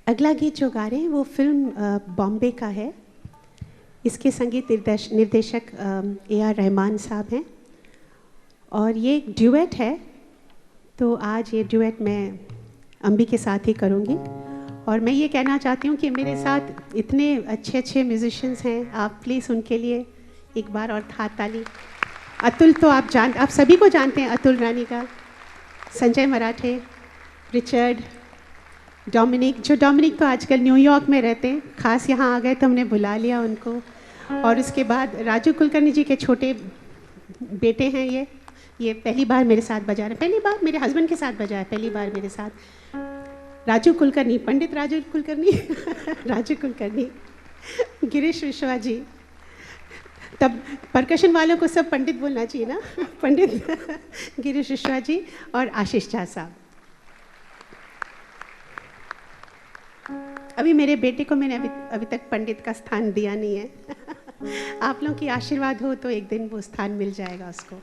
अगला गीत जो गा रहे हैं वो फिल्म बॉम्बे का है। इसके संगीत निर्देशक AR रहमान साहब हैं और ये एक ड्यूएट है। तो आज ये ड्यूएट मैं अम्बी के साथ ही करूँगी और मैं ये कहना चाहती हूँ कि मेरे साथ इतने अच्छे अच्छे म्यूजिशियंस हैं, आप प्लीज़ उनके लिए एक बार और हाथ ताली। अतुल तो आप सभी को जानते हैं, अतुल रानी का, संजय मराठे, रिचर्ड, डोमिनिक तो आजकल न्यूयॉर्क में रहते हैं, खास यहाँ आ गए तो हमने बुला लिया उनको। और उसके बाद राजू कुलकर्णी जी के छोटे बेटे हैं, ये पहली बार मेरे साथ बजा रहे हैं, पहली बार मेरे हस्बैंड के साथ बजाया, पहली बार मेरे साथ राजू कुलकर्णी, पंडित राजू कुलकर्णी राजू कुलकर्णी, गिरीश विश्वा जी। तब परकशन वालों को सब पंडित बोलना चाहिए ना पंडित गिरीश विश्वा जी और आशीष झा साहब। अभी मेरे बेटे को मैंने अभी तक पंडित का स्थान दिया नहीं है आप लोगों की आशीर्वाद हो तो एक दिन वो स्थान मिल जाएगा उसको।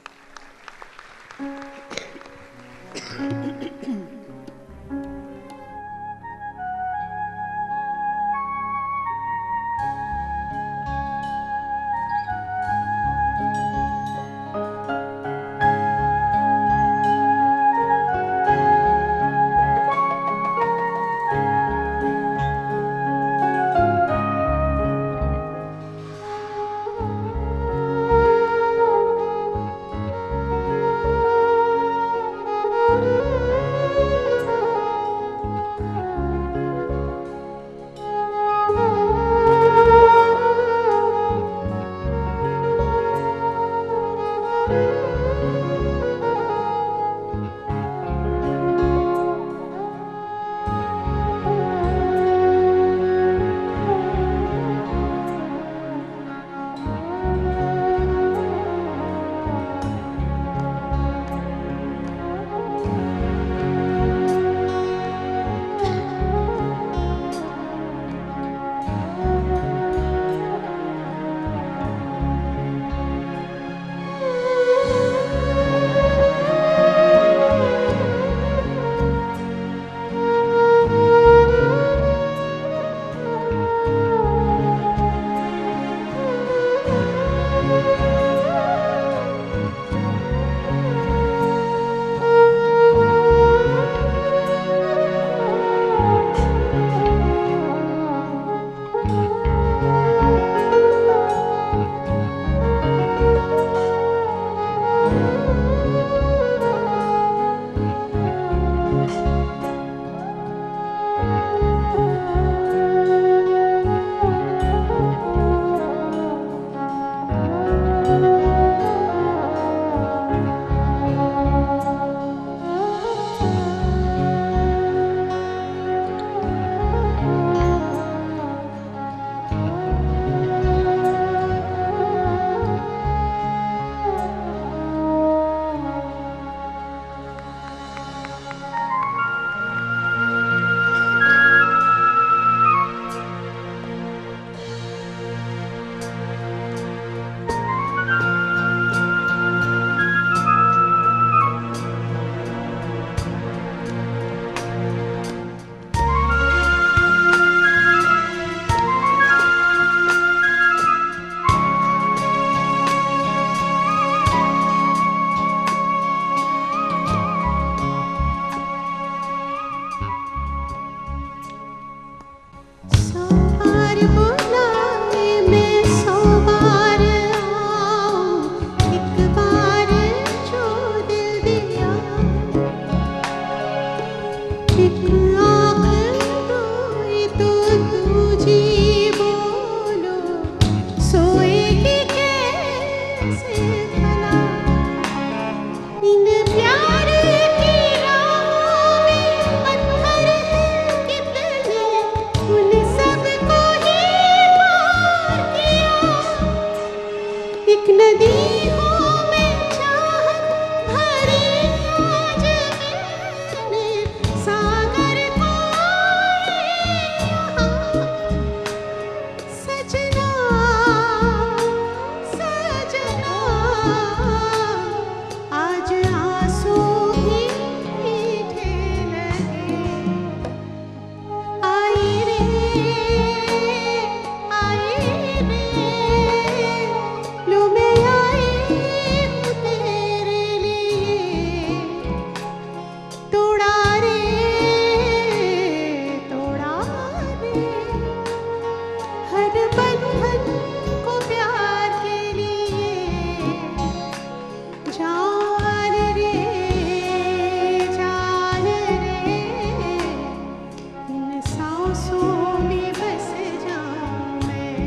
सांसों में बस जाऊं मैं।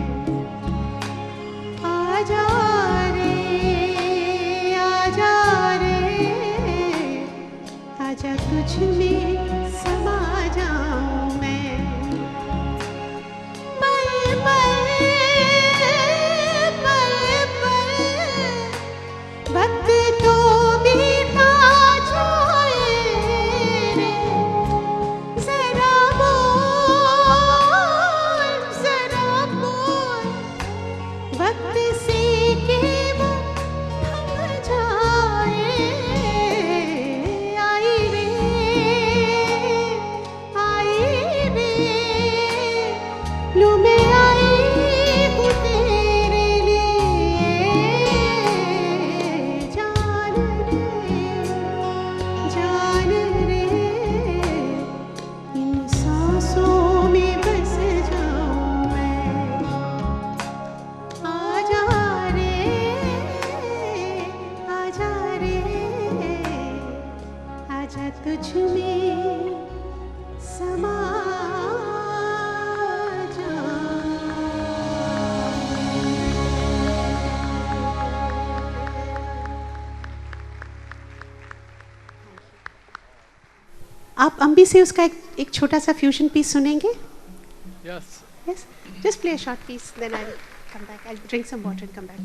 आजा रे, आजा रे, आजा तुझ में समा जाऊं मैं। पल पल पल पल वक्त तो बीता जाए रे, जरा बोल वक्त से के वो थम जाए। आई रे लू मैं आई हूँ तेरे लिए। जान रे इन सांसों में बस जाऊं मैं। आजा रे, आजा तुझ में समा आप अम्बी से उसका एक छोटा सा फ्यूजन पीस सुनेंगे? Yes. Yes, just play a short piece, then I'll come back. I'll drink some water and come back.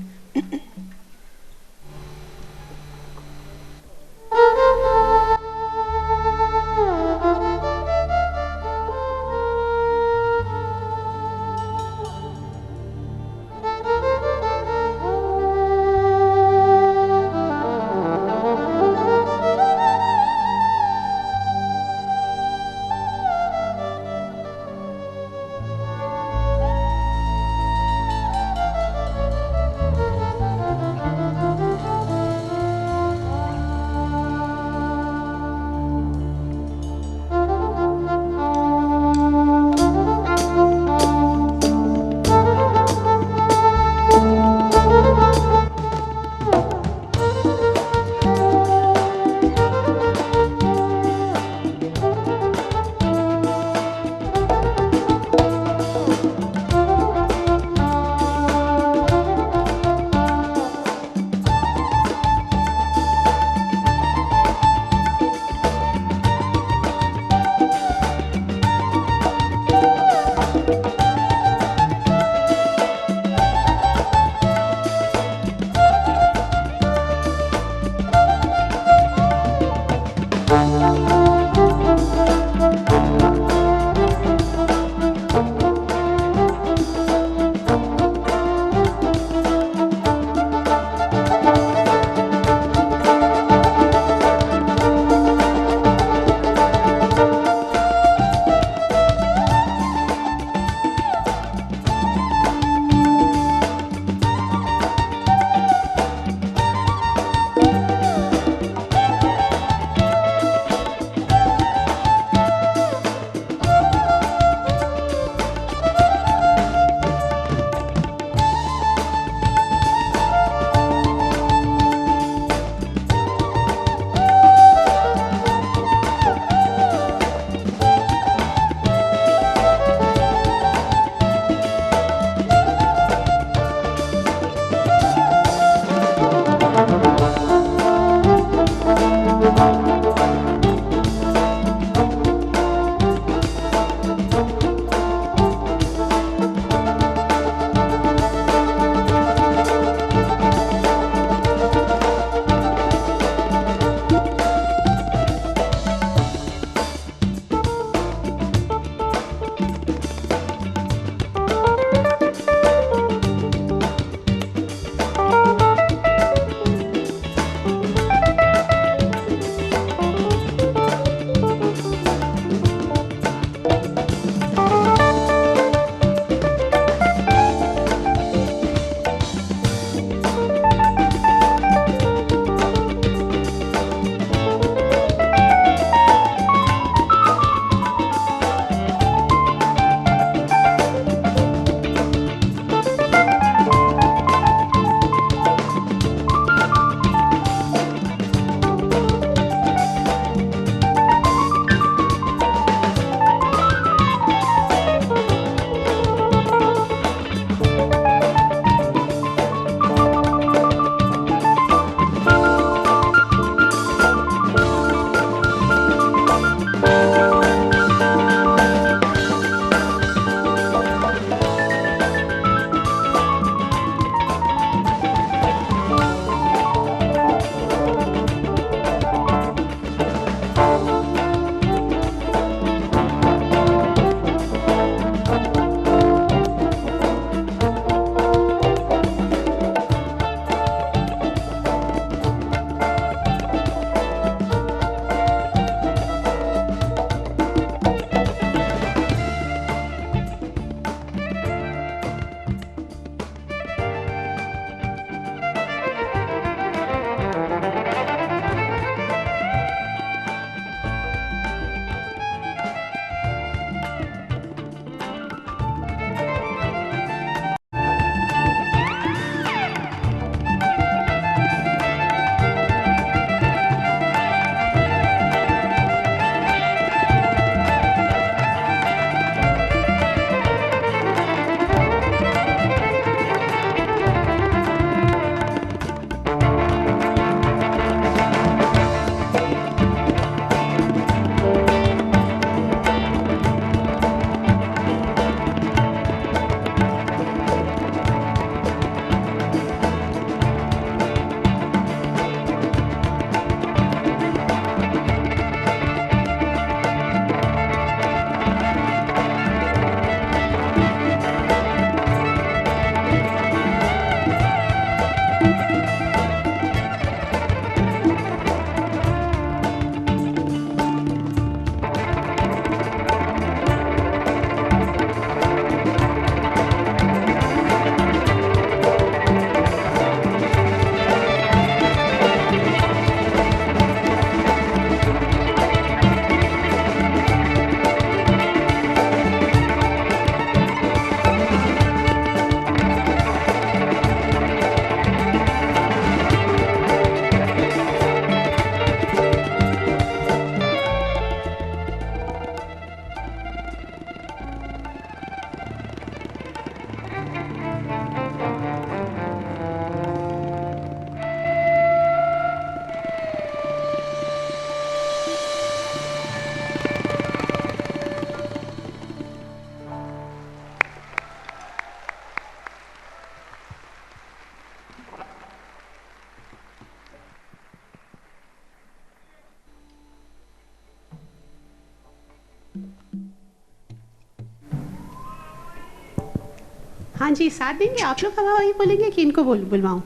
हाँ जी, साथ देंगे आप लोग? हवा ही बोलेंगे कि इनको बुलवाऊँ?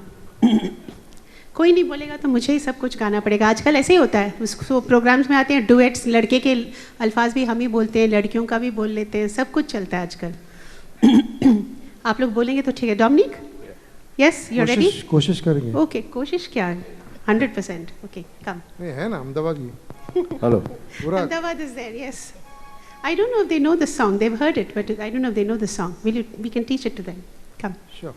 कोई नहीं बोलेगा तो मुझे ही सब कुछ गाना पड़ेगा। आजकल ऐसे ही होता है, उसको प्रोग्राम्स में आते हैं डुएट्स, लड़के के अल्फाज भी हम ही बोलते हैं, लड़कियों का भी बोल लेते हैं, सब कुछ चलता है आजकल। आप लोग बोलेंगे तो ठीक है। Dominic, yes you are ready? कोशिश करेंगे। ओके, कोशिश क्या है, 100%। Okay, come. नहीं है ना अहमदाबाद की। हेलो पूरा Ahmedabad is there, yes. I don't know if they know the song. They've heard it, but I don't know if they know the song. We can teach it to them. Come. Sure.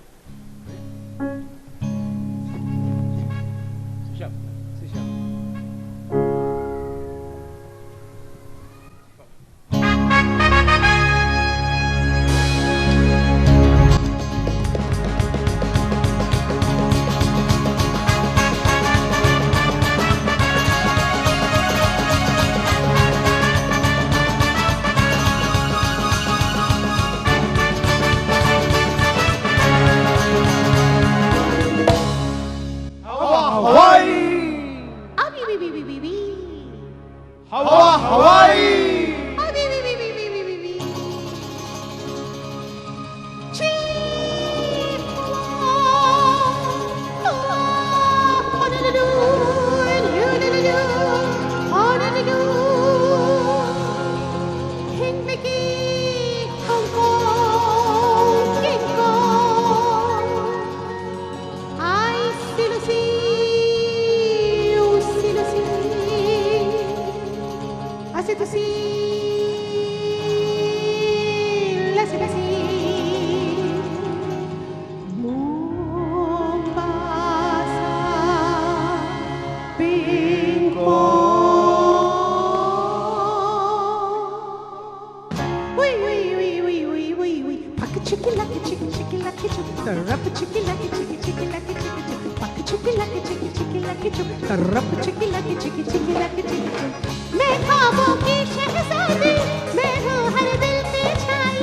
मैं ख्वाबों की शहज़ादी, मैं हूँ हर दिल पे छाई।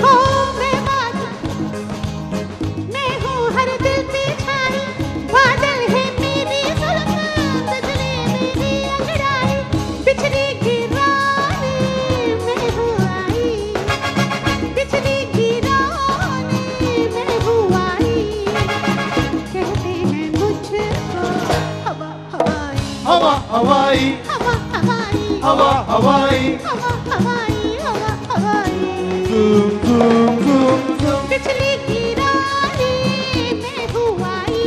हो मैं हूँ हर दिल पे छाई। बादल है मेरी जुल्फ़ां, बदले मेरी अंगड़ाई। बिछड़ी की रानी मैं हूँ आई, बिछड़ी की रानी मैं हूँ आई। कहते हैं मुझको हवा हवाई, हवा हवाई, हवा हवाई, हवा हवाई, हवा हवाई, हवा हवाई। घूम घूम घूम घूम। बिजली की रानी मैं हूँ आई,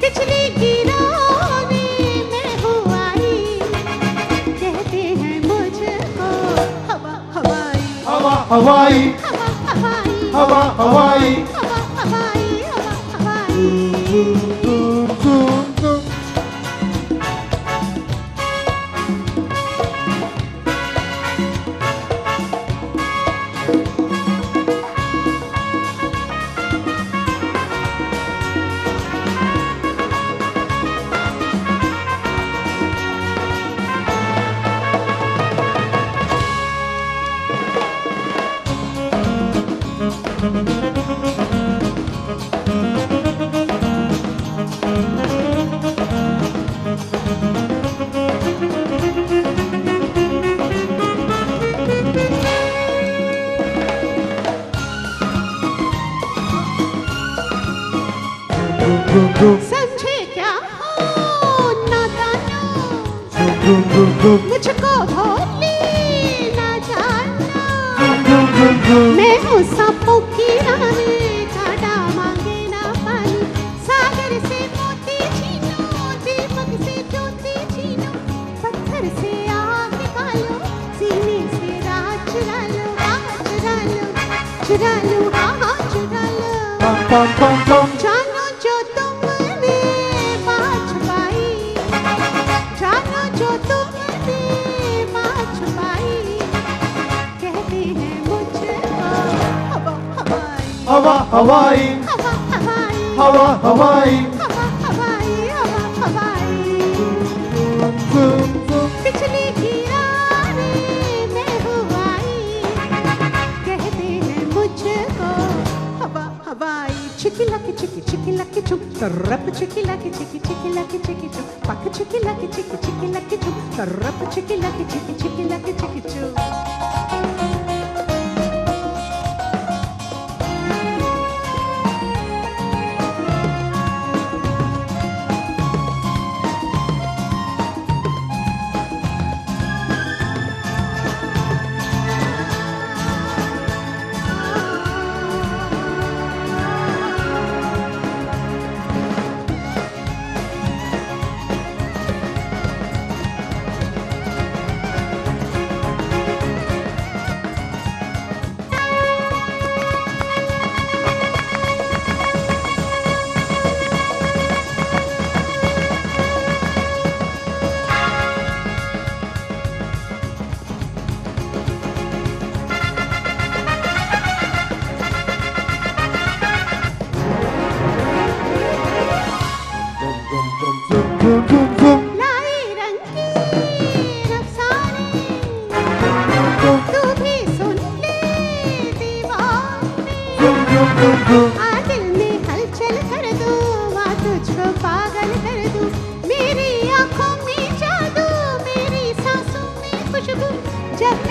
बिजली की रानी मैं हूँ आई। कहते हैं मुझको हवा हवाई, हवा हवाई, हवा हवाई, हवा हवाई, हवा हवाई, हवा हवाई। घूम घूम घूम घूम। समझे क्या हो नादानो, मुझको भोली ना जानना। मैं हूँ सांपों की रानी, कांटा मांगे ना पानी। सागर से मोती छीनो, दीपक से ज्योति छीनो। पत्थर से आग निकालो, सीने से रात चुरा लो, चुरा लो, चुरा लो, हाँ चुरा लो। जानो जो तुमने बात छुपाई, जानो जो तुमने बात छुपाई। कहते हैं मुझको हवा हवाई, हवा हवाई, हवा हवाई, हवा हवाई, हवा हवाई, हवा हवाई। घूम घूम। बिजली की रानी मैं हूँ आई। कहते हैं मुझको हवा हवाई। चिकी लकी चुम, तरप चिकी लकी चुम, पक चिकी लकी चुम, तरप चिकी लकी चुम।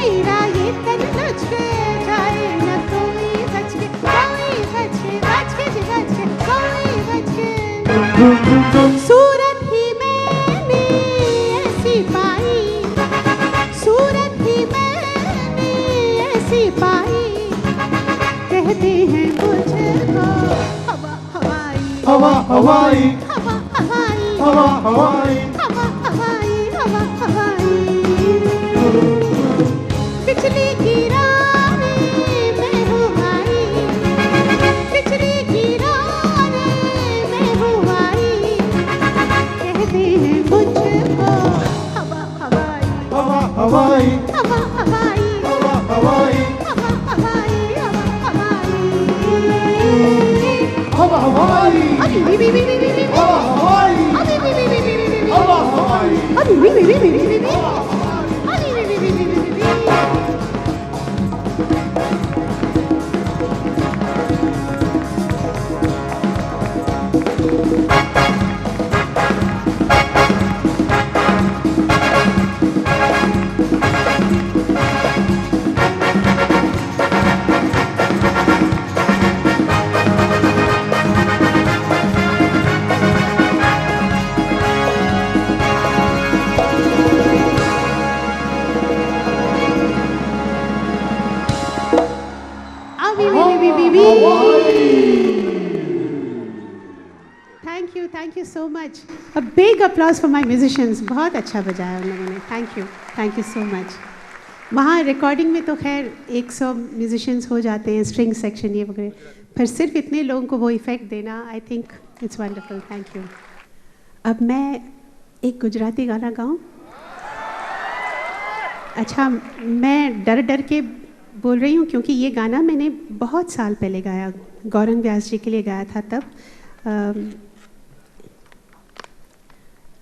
मेरा ये तन तुझ के जाए न कोई बच के, कोई बच के, बच के जी बच के, कोई बच के। सूरत ही मैंने ऐसी पाई, सूरत ही मैंने ऐसी पाई, कहते हैं मुझको हवा हवाई, हवा हवाई, हवा हवाई, हवा हवाई, हवा हवाई, हवा हवाई। बिजली गिराने मैं हूँ आई, बिजली गिराने मैं हूँ आई, कहते हैं मुझको हवा हवाई, हवा हवाई, हवा हवाई, हवा हवाई, हवा हवाई, हवा हवाई। हवा हवाई, अभी भी भी भी भी भी भी, हवा हवाई, अभी भी भी भी भी भी भी, हवा हवाई। अभी भी भी भी भी भी भी, अभी भी भी भी भी भी भी। Thank you so much. A big applause for my musicians. बहुत अच्छा बजाया उन लोगों ने, थैंक यू सो मच। वहाँ रिकॉर्डिंग में तो खैर 100 म्यूजिशियंस हो जाते हैं, स्ट्रिंग सेक्शन ये वगैरह, फिर सिर्फ इतने लोगों को वो इफ़ेक्ट देना, आई think it's wonderful. Thank you. अब मैं एक गुजराती गाना गाऊं? अच्छा, मैं डर डर के बोल रही हूँ क्योंकि ये गाना मैंने बहुत साल पहले गाया, गौरंग व्यास जी के लिए गाया था तब,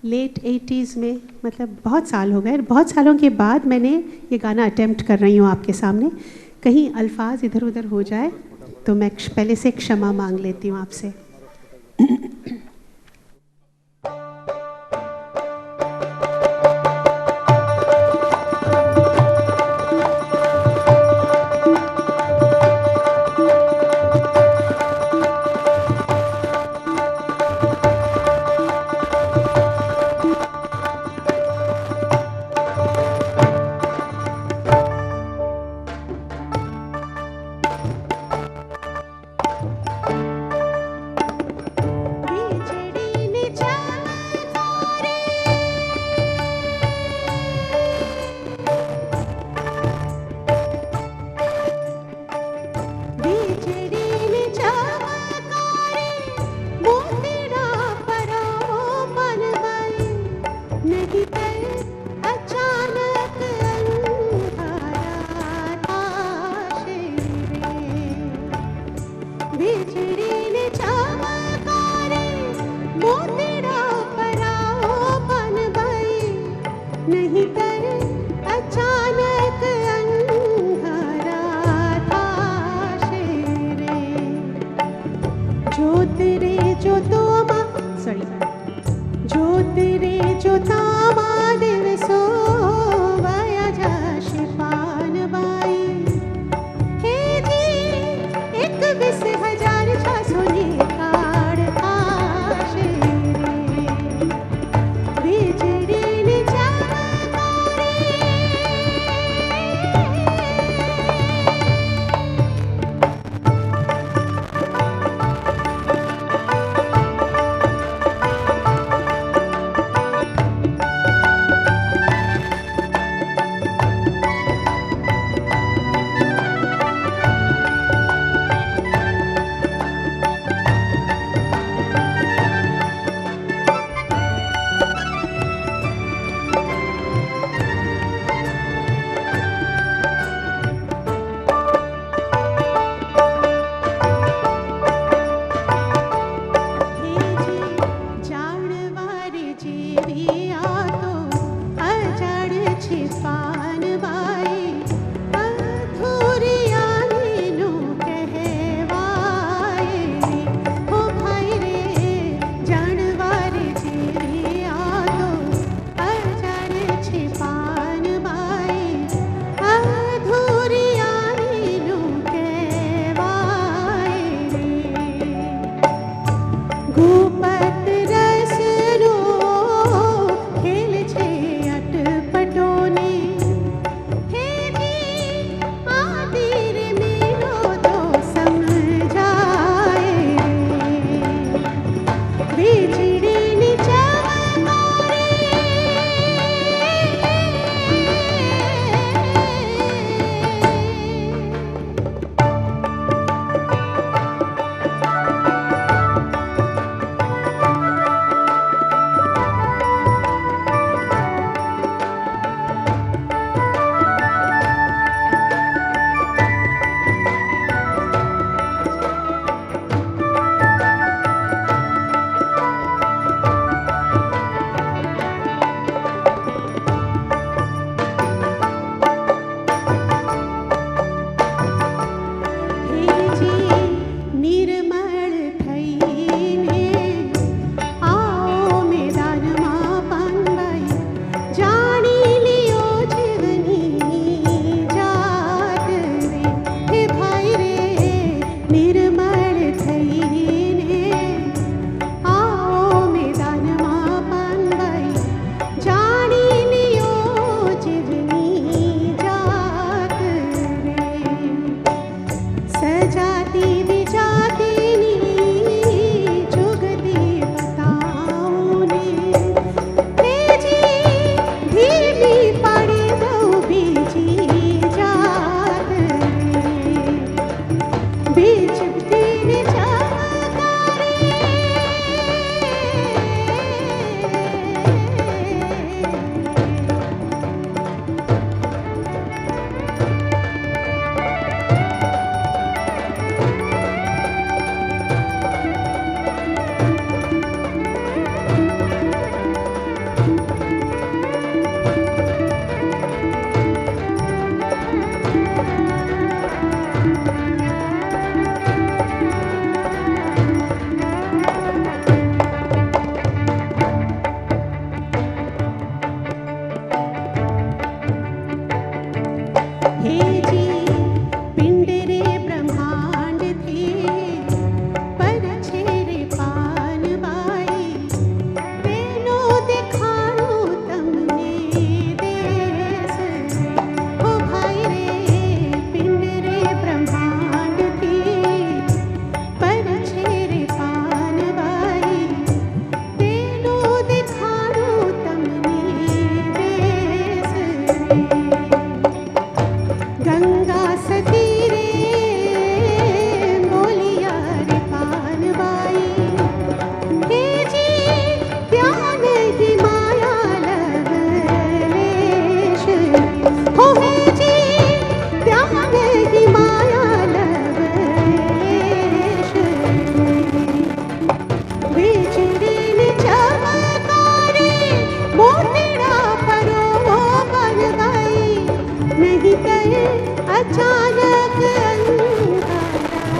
लेट 80s में, मतलब बहुत साल हो गए। बहुत सालों के बाद मैंने ये गाना अटेम्प्ट कर रही हूँ आपके सामने। कहीं अल्फाज इधर उधर हो जाए तो मैं पहले से क्षमा मांग लेती हूँ आपसे। सती रे बोलिया रे पानबाई हे जी ध्यान की माया लवलेश हो हे जी ध्यान की माया लवलेश बिछड़ीन चमकारे मोतिया परो बन गई नहीं कहे अचानक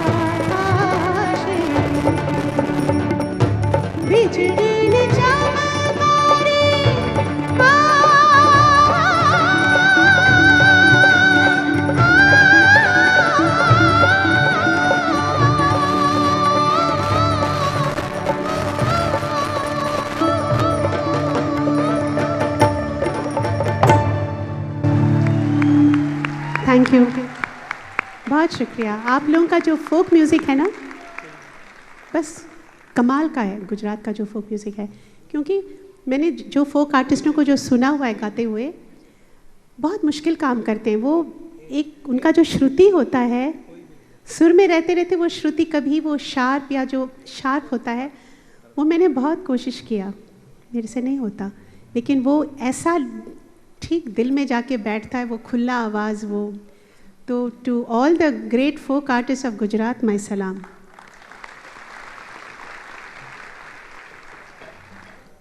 अंधराश बिछड़ीन चमकारे थैंक यू, बहुत शुक्रिया। आप लोगों का जो फोक म्यूज़िक है ना, बस कमाल का है गुजरात का जो फोक म्यूज़िक है। क्योंकि मैंने जो फोक आर्टिस्टों को जो सुना हुआ है गाते हुए, बहुत मुश्किल काम करते हैं वो। एक उनका जो श्रुति होता है, सुर में रहते रहते वो श्रुति कभी वो शार्प या जो शार्प होता है, वो मैंने बहुत कोशिश किया, मेरे से नहीं होता। लेकिन वो ऐसा ठीक दिल में जाके बैठता है, वो खुला आवाज़ वो। तो to all the great folk artist of Gujarat my सलाम।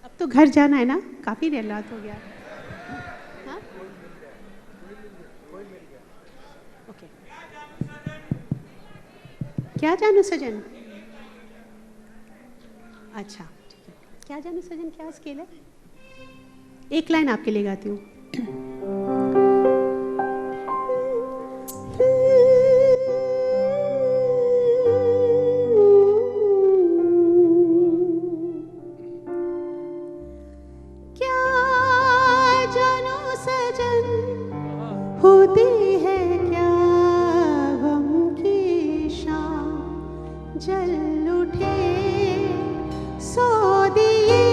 अब तो घर जाना है ना, काफ़ी देर रात हो गया। हाँ? ओके। क्या जानू सजन? अच्छा ठीक है। क्या जानू सजन क्या स्केल है? एक लाइन आपके लिए गाती हूँ। क्या जानो सजन होती है क्या गम की शाम, जल उठे सो दिए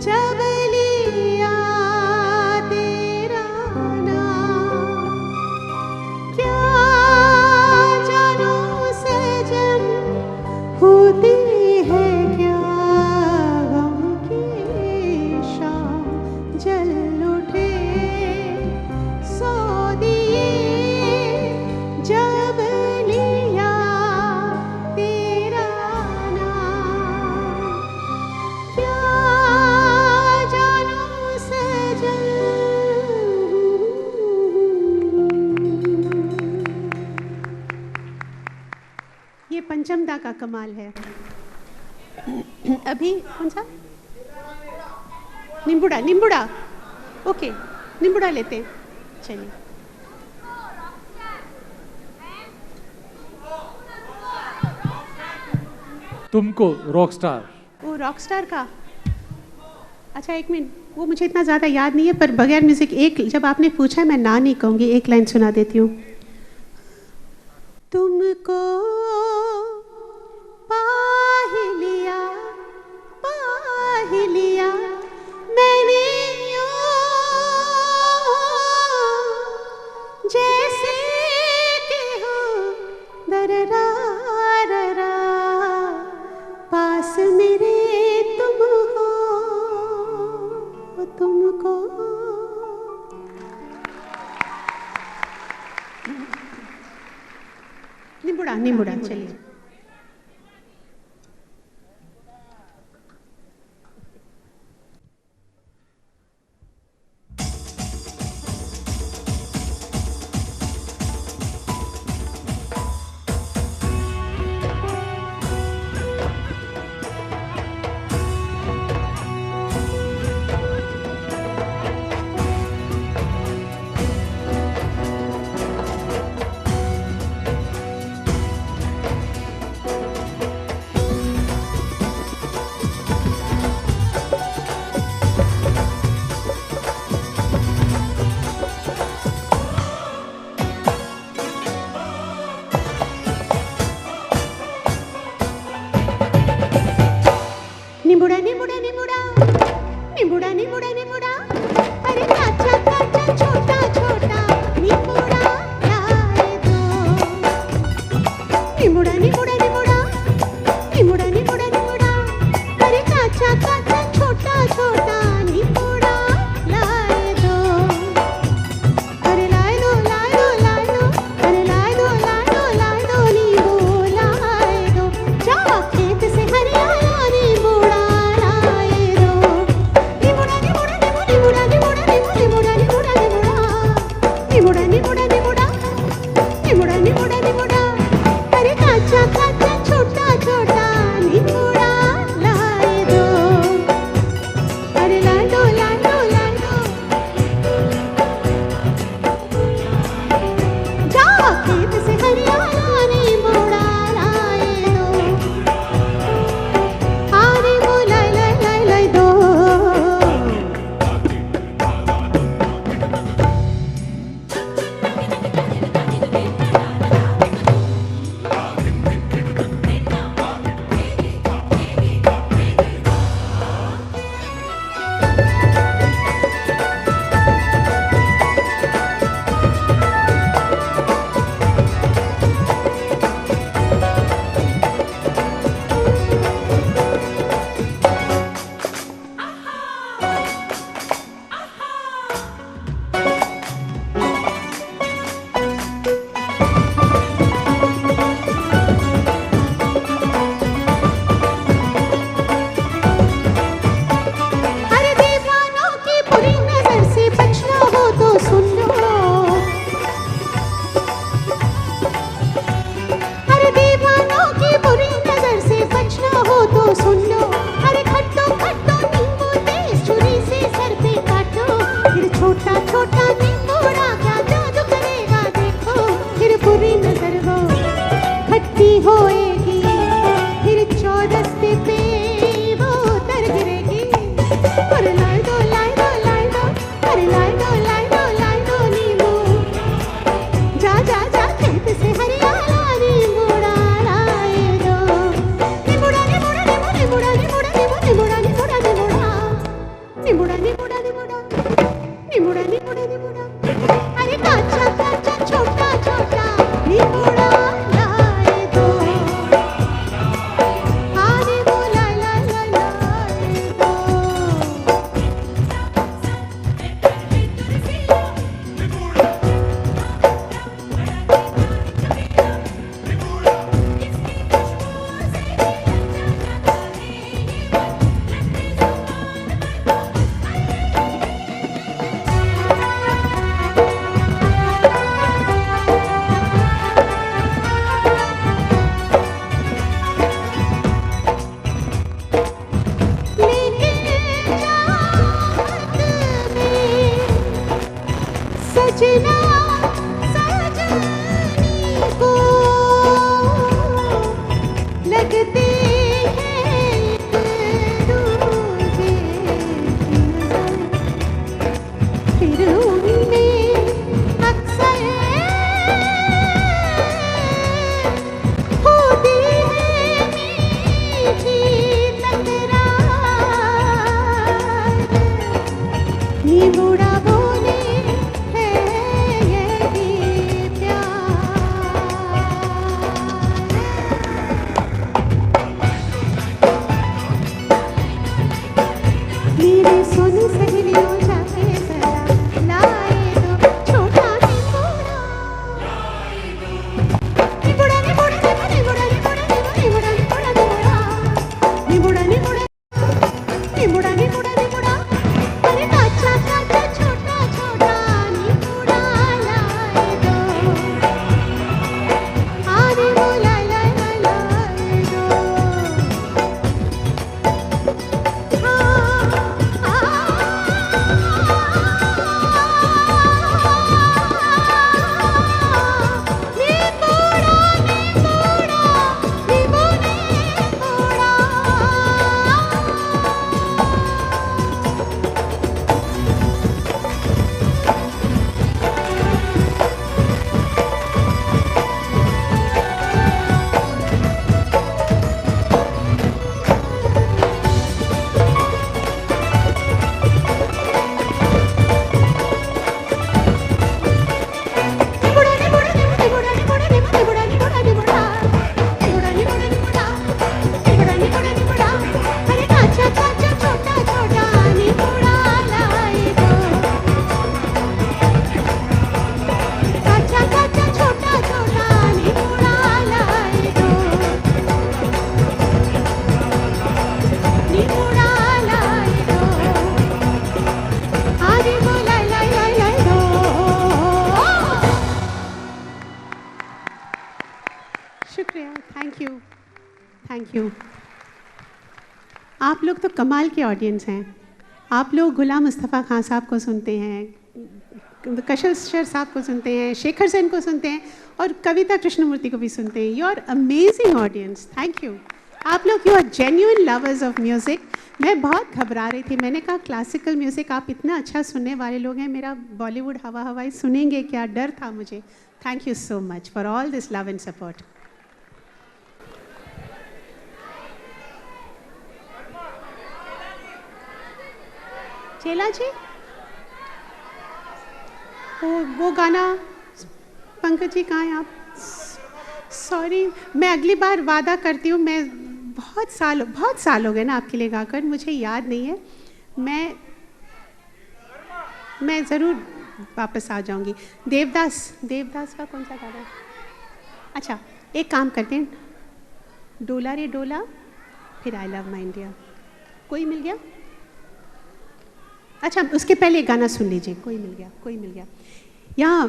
जब लिया तेरा नाम। क्या जानो सजन होती है क्या गम की शाम, जल उठे सो दिए जब लिया तेरा नाम। क्या जानो सजन। ये पंचमदा का कमाल है। अभी कौन सा? निम्बुड़ा, निम्बुड़ा। ओके, निम्बुड़ा लेते हैं। चलिए। तुमको रॉकस्टार। वो रॉकस्टार का, अच्छा एक मिनट, वो मुझे इतना ज़्यादा याद नहीं है, पर बगैर म्यूज़िक एक, जब आपने पूछा है मैं ना नहीं कहूँगी, एक लाइन सुना देती हूँ। तुमको पा ही लिया मैंने यूं, जैसे कि हो दररा ररा, पास मेरे तुम हो, तुमको। निम्बुड़ा, निम्बुड़ा, चलिए। शुक्रिया, थैंक यू, थैंक यू। आप लोग तो कमाल के ऑडियंस हैं। आप लोग गुलाम मुस्तफ़ा खान साहब को सुनते हैं, कशल सर साहब को सुनते हैं, शेखर सेन को सुनते हैं और कविता कृष्णमूर्ति को भी सुनते हैं। You are amazing audience, thank you. आप लोग you are genuine lovers of music. मैं बहुत घबरा रही थी, मैंने कहा क्लासिकल म्यूज़िक आप इतना अच्छा सुनने वाले लोग हैं, मेरा बॉलीवुड हवा हवाई सुनेंगे क्या, डर था मुझे। Thank you so much for all this love and support. चेला जी, वो गाना पंकज जी कहाँ हैं आप? सॉरी, मैं अगली बार वादा करती हूँ, मैं बहुत साल हो गए ना आपके लिए गाकर, मुझे याद नहीं है। मैं ज़रूर वापस आ जाऊँगी। देवदास का कौन सा गाना? अच्छा, एक काम करते हैं, डोला रे डोला, फिर आई लव माई इंडिया। कोई मिल गया? अच्छा, उसके पहले एक गाना सुन लीजिए, कोई मिल गया। यहाँ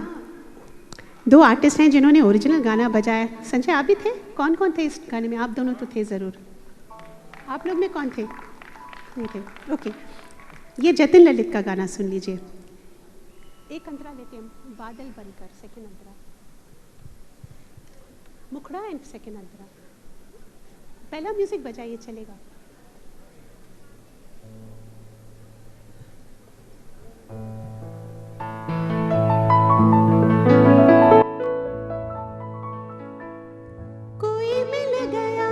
2 आर्टिस्ट हैं जिन्होंने ओरिजिनल गाना बजाया। संजय आप भी थे? कौन कौन थे इस गाने में? आप दोनों तो थे ज़रूर। आप लोग में कौन थे? नहीं थे, ओके। ये जतिन ललित का गाना सुन लीजिए। एक अंतरा लेते हैं, बादल बनकर, सेकेंड अंतरा, मुखड़ा एंड सेकेंड अंतरा। पहला म्यूजिक बजाइए, चलेगा? कोई मिल गया,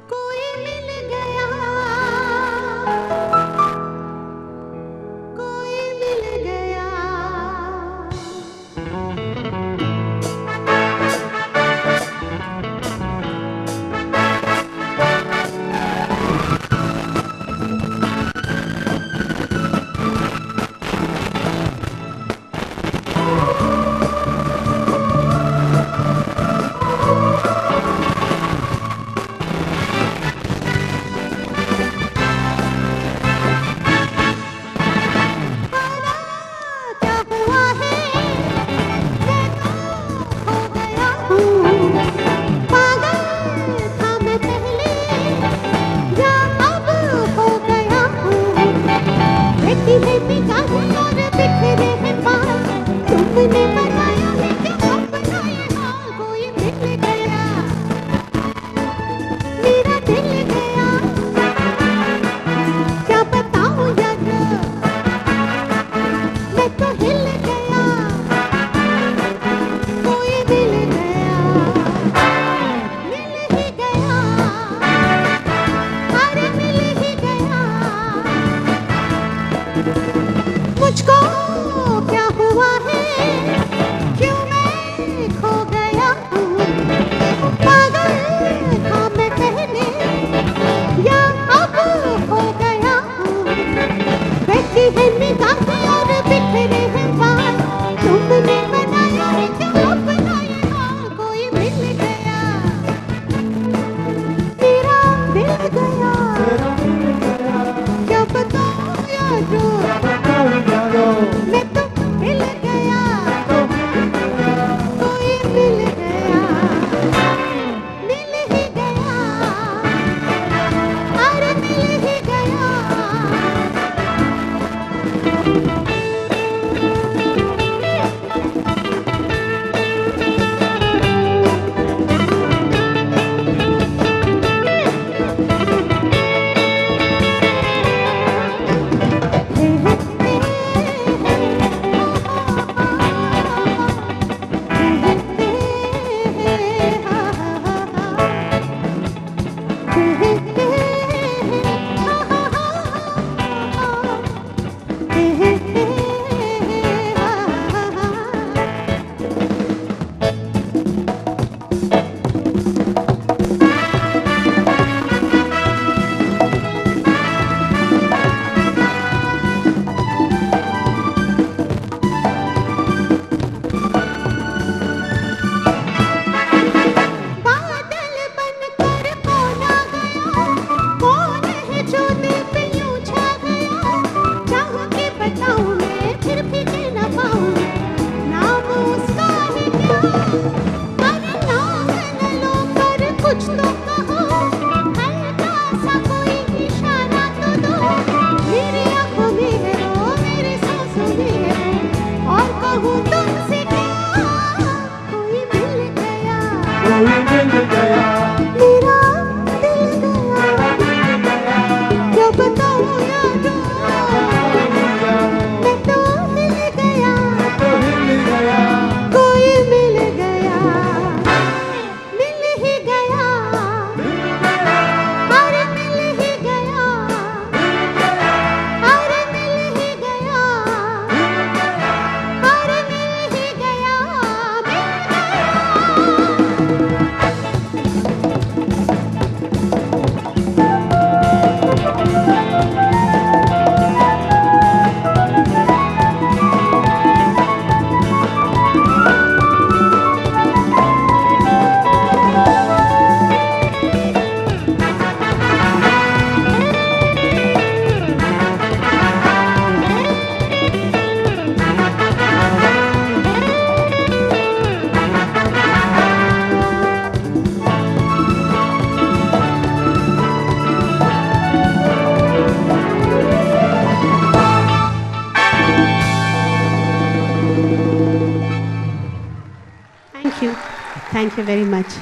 कोई मिल गया, कोई मिल गया। Thank you very much.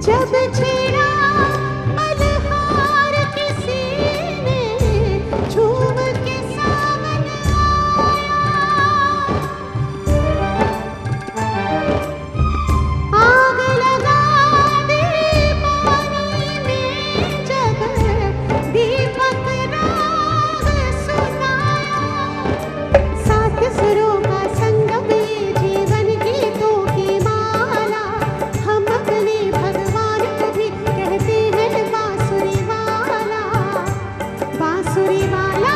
जब छेड़ा मल्हार किसी ने झूम के सामने आया, आग लगा दी पानी में जब दीपक राग सुनाया, सात सुरों का संगम ये जीवन गीतों की माला, हम अपने भगवान को भी कहते हैं बांसुरी वाला, बांसुरी वाला।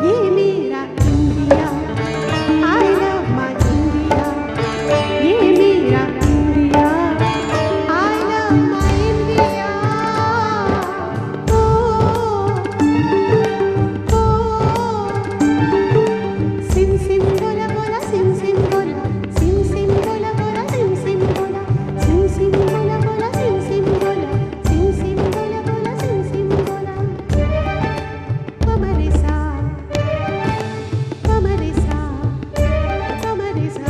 ये मेरा India, I love my India, ये मेरा India, I love my India. ओ सिम सिम बोला बोला सिम सिम बोला, सिम सिम बोला बोला सिम सिम बोला, सिम सिम बोला बोला सिम सिम बोला, सिम सिम बोला बोला सिम सिम बोला। कमरे सा कमरे सा कमरे सा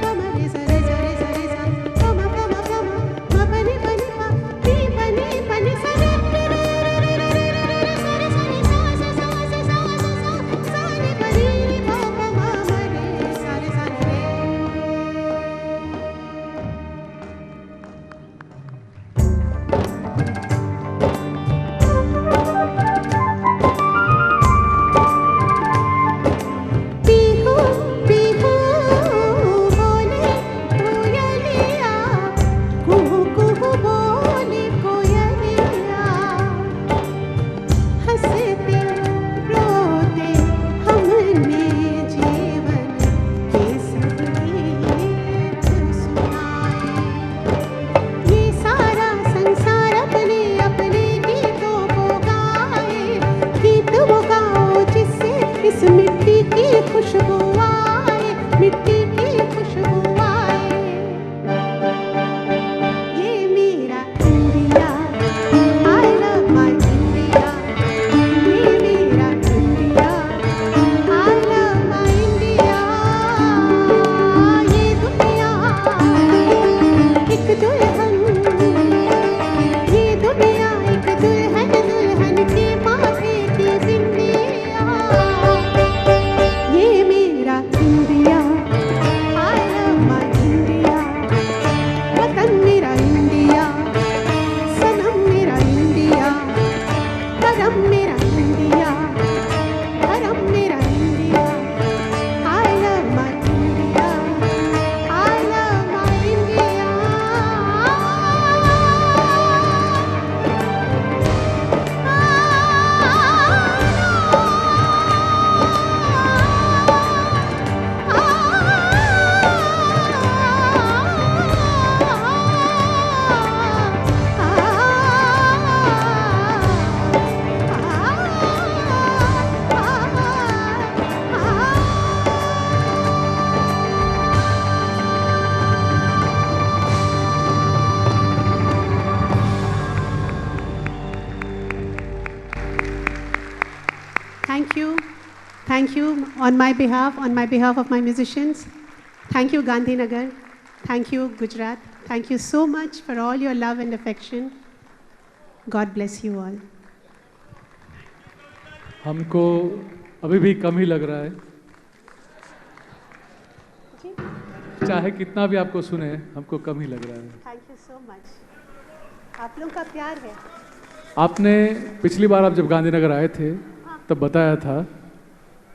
कमरे सा रे सा रे सा रे सा कम कम कम म पनी पनी पा नी पनी पनी सा रे रे रे रे रे रे सा रे सा रे सा सा सा सा सा सा सा रे पनी नी पा पा मा मा रे सा रे सा रे। पीहू पीहू बोले कोयलिया, कुहू कुहू बोले कोयलिया, हंसते रोते हमने जीवन के सब गीत सुनाए, ये सारा संसार अपने अपने गीतों को गाए, गीत वो गाओ जिससे इस मिट्टी की खुशबू आए, मिट्टी की खुशबू आए। ये मेरा India, I love my India, ये मेरा India, I love my India. ये दुनिया एक दुल्हन, ये दुनिया एक दुल्हन, दुल्हन के माथे की बिंदिया। Thank you on my behalf of my musicians. Thank you Gandhinagar. Thank you Gujarat. Thank you so much for all your love and affection. God bless you all. हमको अभी भी कम ही लग रहा है, चाहे कितना भी आपको सुने हमको कम ही लग रहा है। थैंक यू सो मच, आप लोगों का प्यार है। आपने पिछली बार आप जब गांधीनगर आए थे तब बताया था,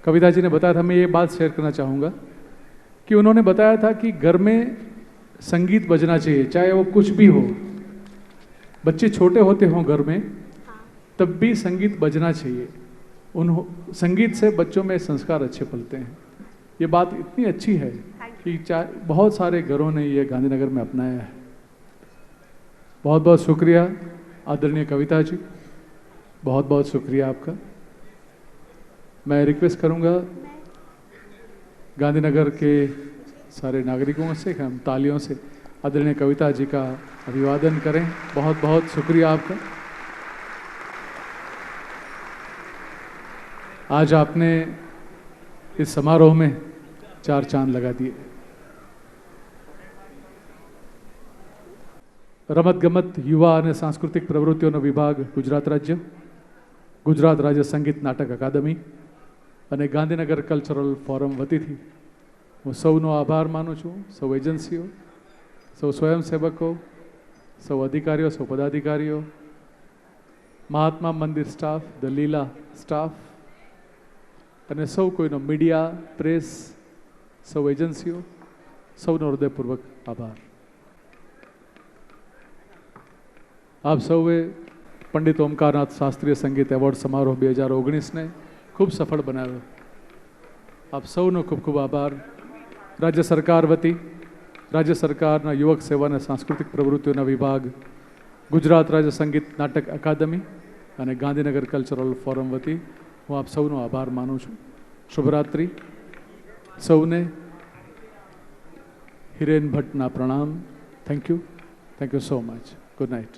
कविता जी ने बताया था, मैं ये बात शेयर करना चाहूँगा कि उन्होंने बताया था कि घर में संगीत बजना चाहिए, चाहे वो कुछ भी हो, बच्चे छोटे होते हों घर में तब भी संगीत बजना चाहिए। संगीत से बच्चों में संस्कार अच्छे पलते हैं। ये बात इतनी अच्छी है कि बहुत सारे घरों ने ये गांधीनगर में अपनाया है। बहुत बहुत शुक्रिया आदरणीय कविता जी, बहुत बहुत शुक्रिया आपका। मैं रिक्वेस्ट करूंगा गांधीनगर के सारे नागरिकों से हम तालियों से आदरणीय कविता जी का अभिवादन करें। बहुत बहुत शुक्रिया आपका। आज आपने इस समारोह में 4 चांद लगा दिए। રમતગમત યુવા અને સાંસ્કૃતિક પ્રવૃત્તિઓનો વિભાગ ગુજરાત રાજ્ય સંગીત નાટક અકાદમી અને ગાંધીનગર કલ્ચરલ ફોરમ વતીથી હું સૌનો આભાર માનું છું, સૌ એજન્સીઓ, સૌ સ્વયંસેવકો, સૌ અધિકારીઓ, સૌ પદાધિકારીઓ, મહાત્મા મંદિર સ્ટાફ, ધ લીલા સ્ટાફ અને સૌ કોઈનો મીડિયા, પ્રેસ, સૌ એજન્સીઓ, સૌનો હૃદયપૂર્વક આભાર। आप સૌએ પંડિત ઓમકારનાથ શાસ્ત્રીય સંગીત એવોર્ડ સમારોહ 2019ને ખૂબ સફળ બનાવ્યો। આપ સૌનો ખૂબ ખૂબ આભાર। રાજ્ય સરકાર વતી રાજ્ય સરકારના યુવક સેવા અને સાંસ્કૃતિક પ્રવૃત્તિઓના વિભાગ, ગુજરાત રાજ્ય સંગીત નાટક અકાદમી અને ગાંધીનગર કલ્ચરલ ફોરમ વતી હું આપ સૌનો આભાર માનું છું। શુભરાત્રિ સૌને। હિરેન ભટ્ટના પ્રણામ। Thank you so much. Good night.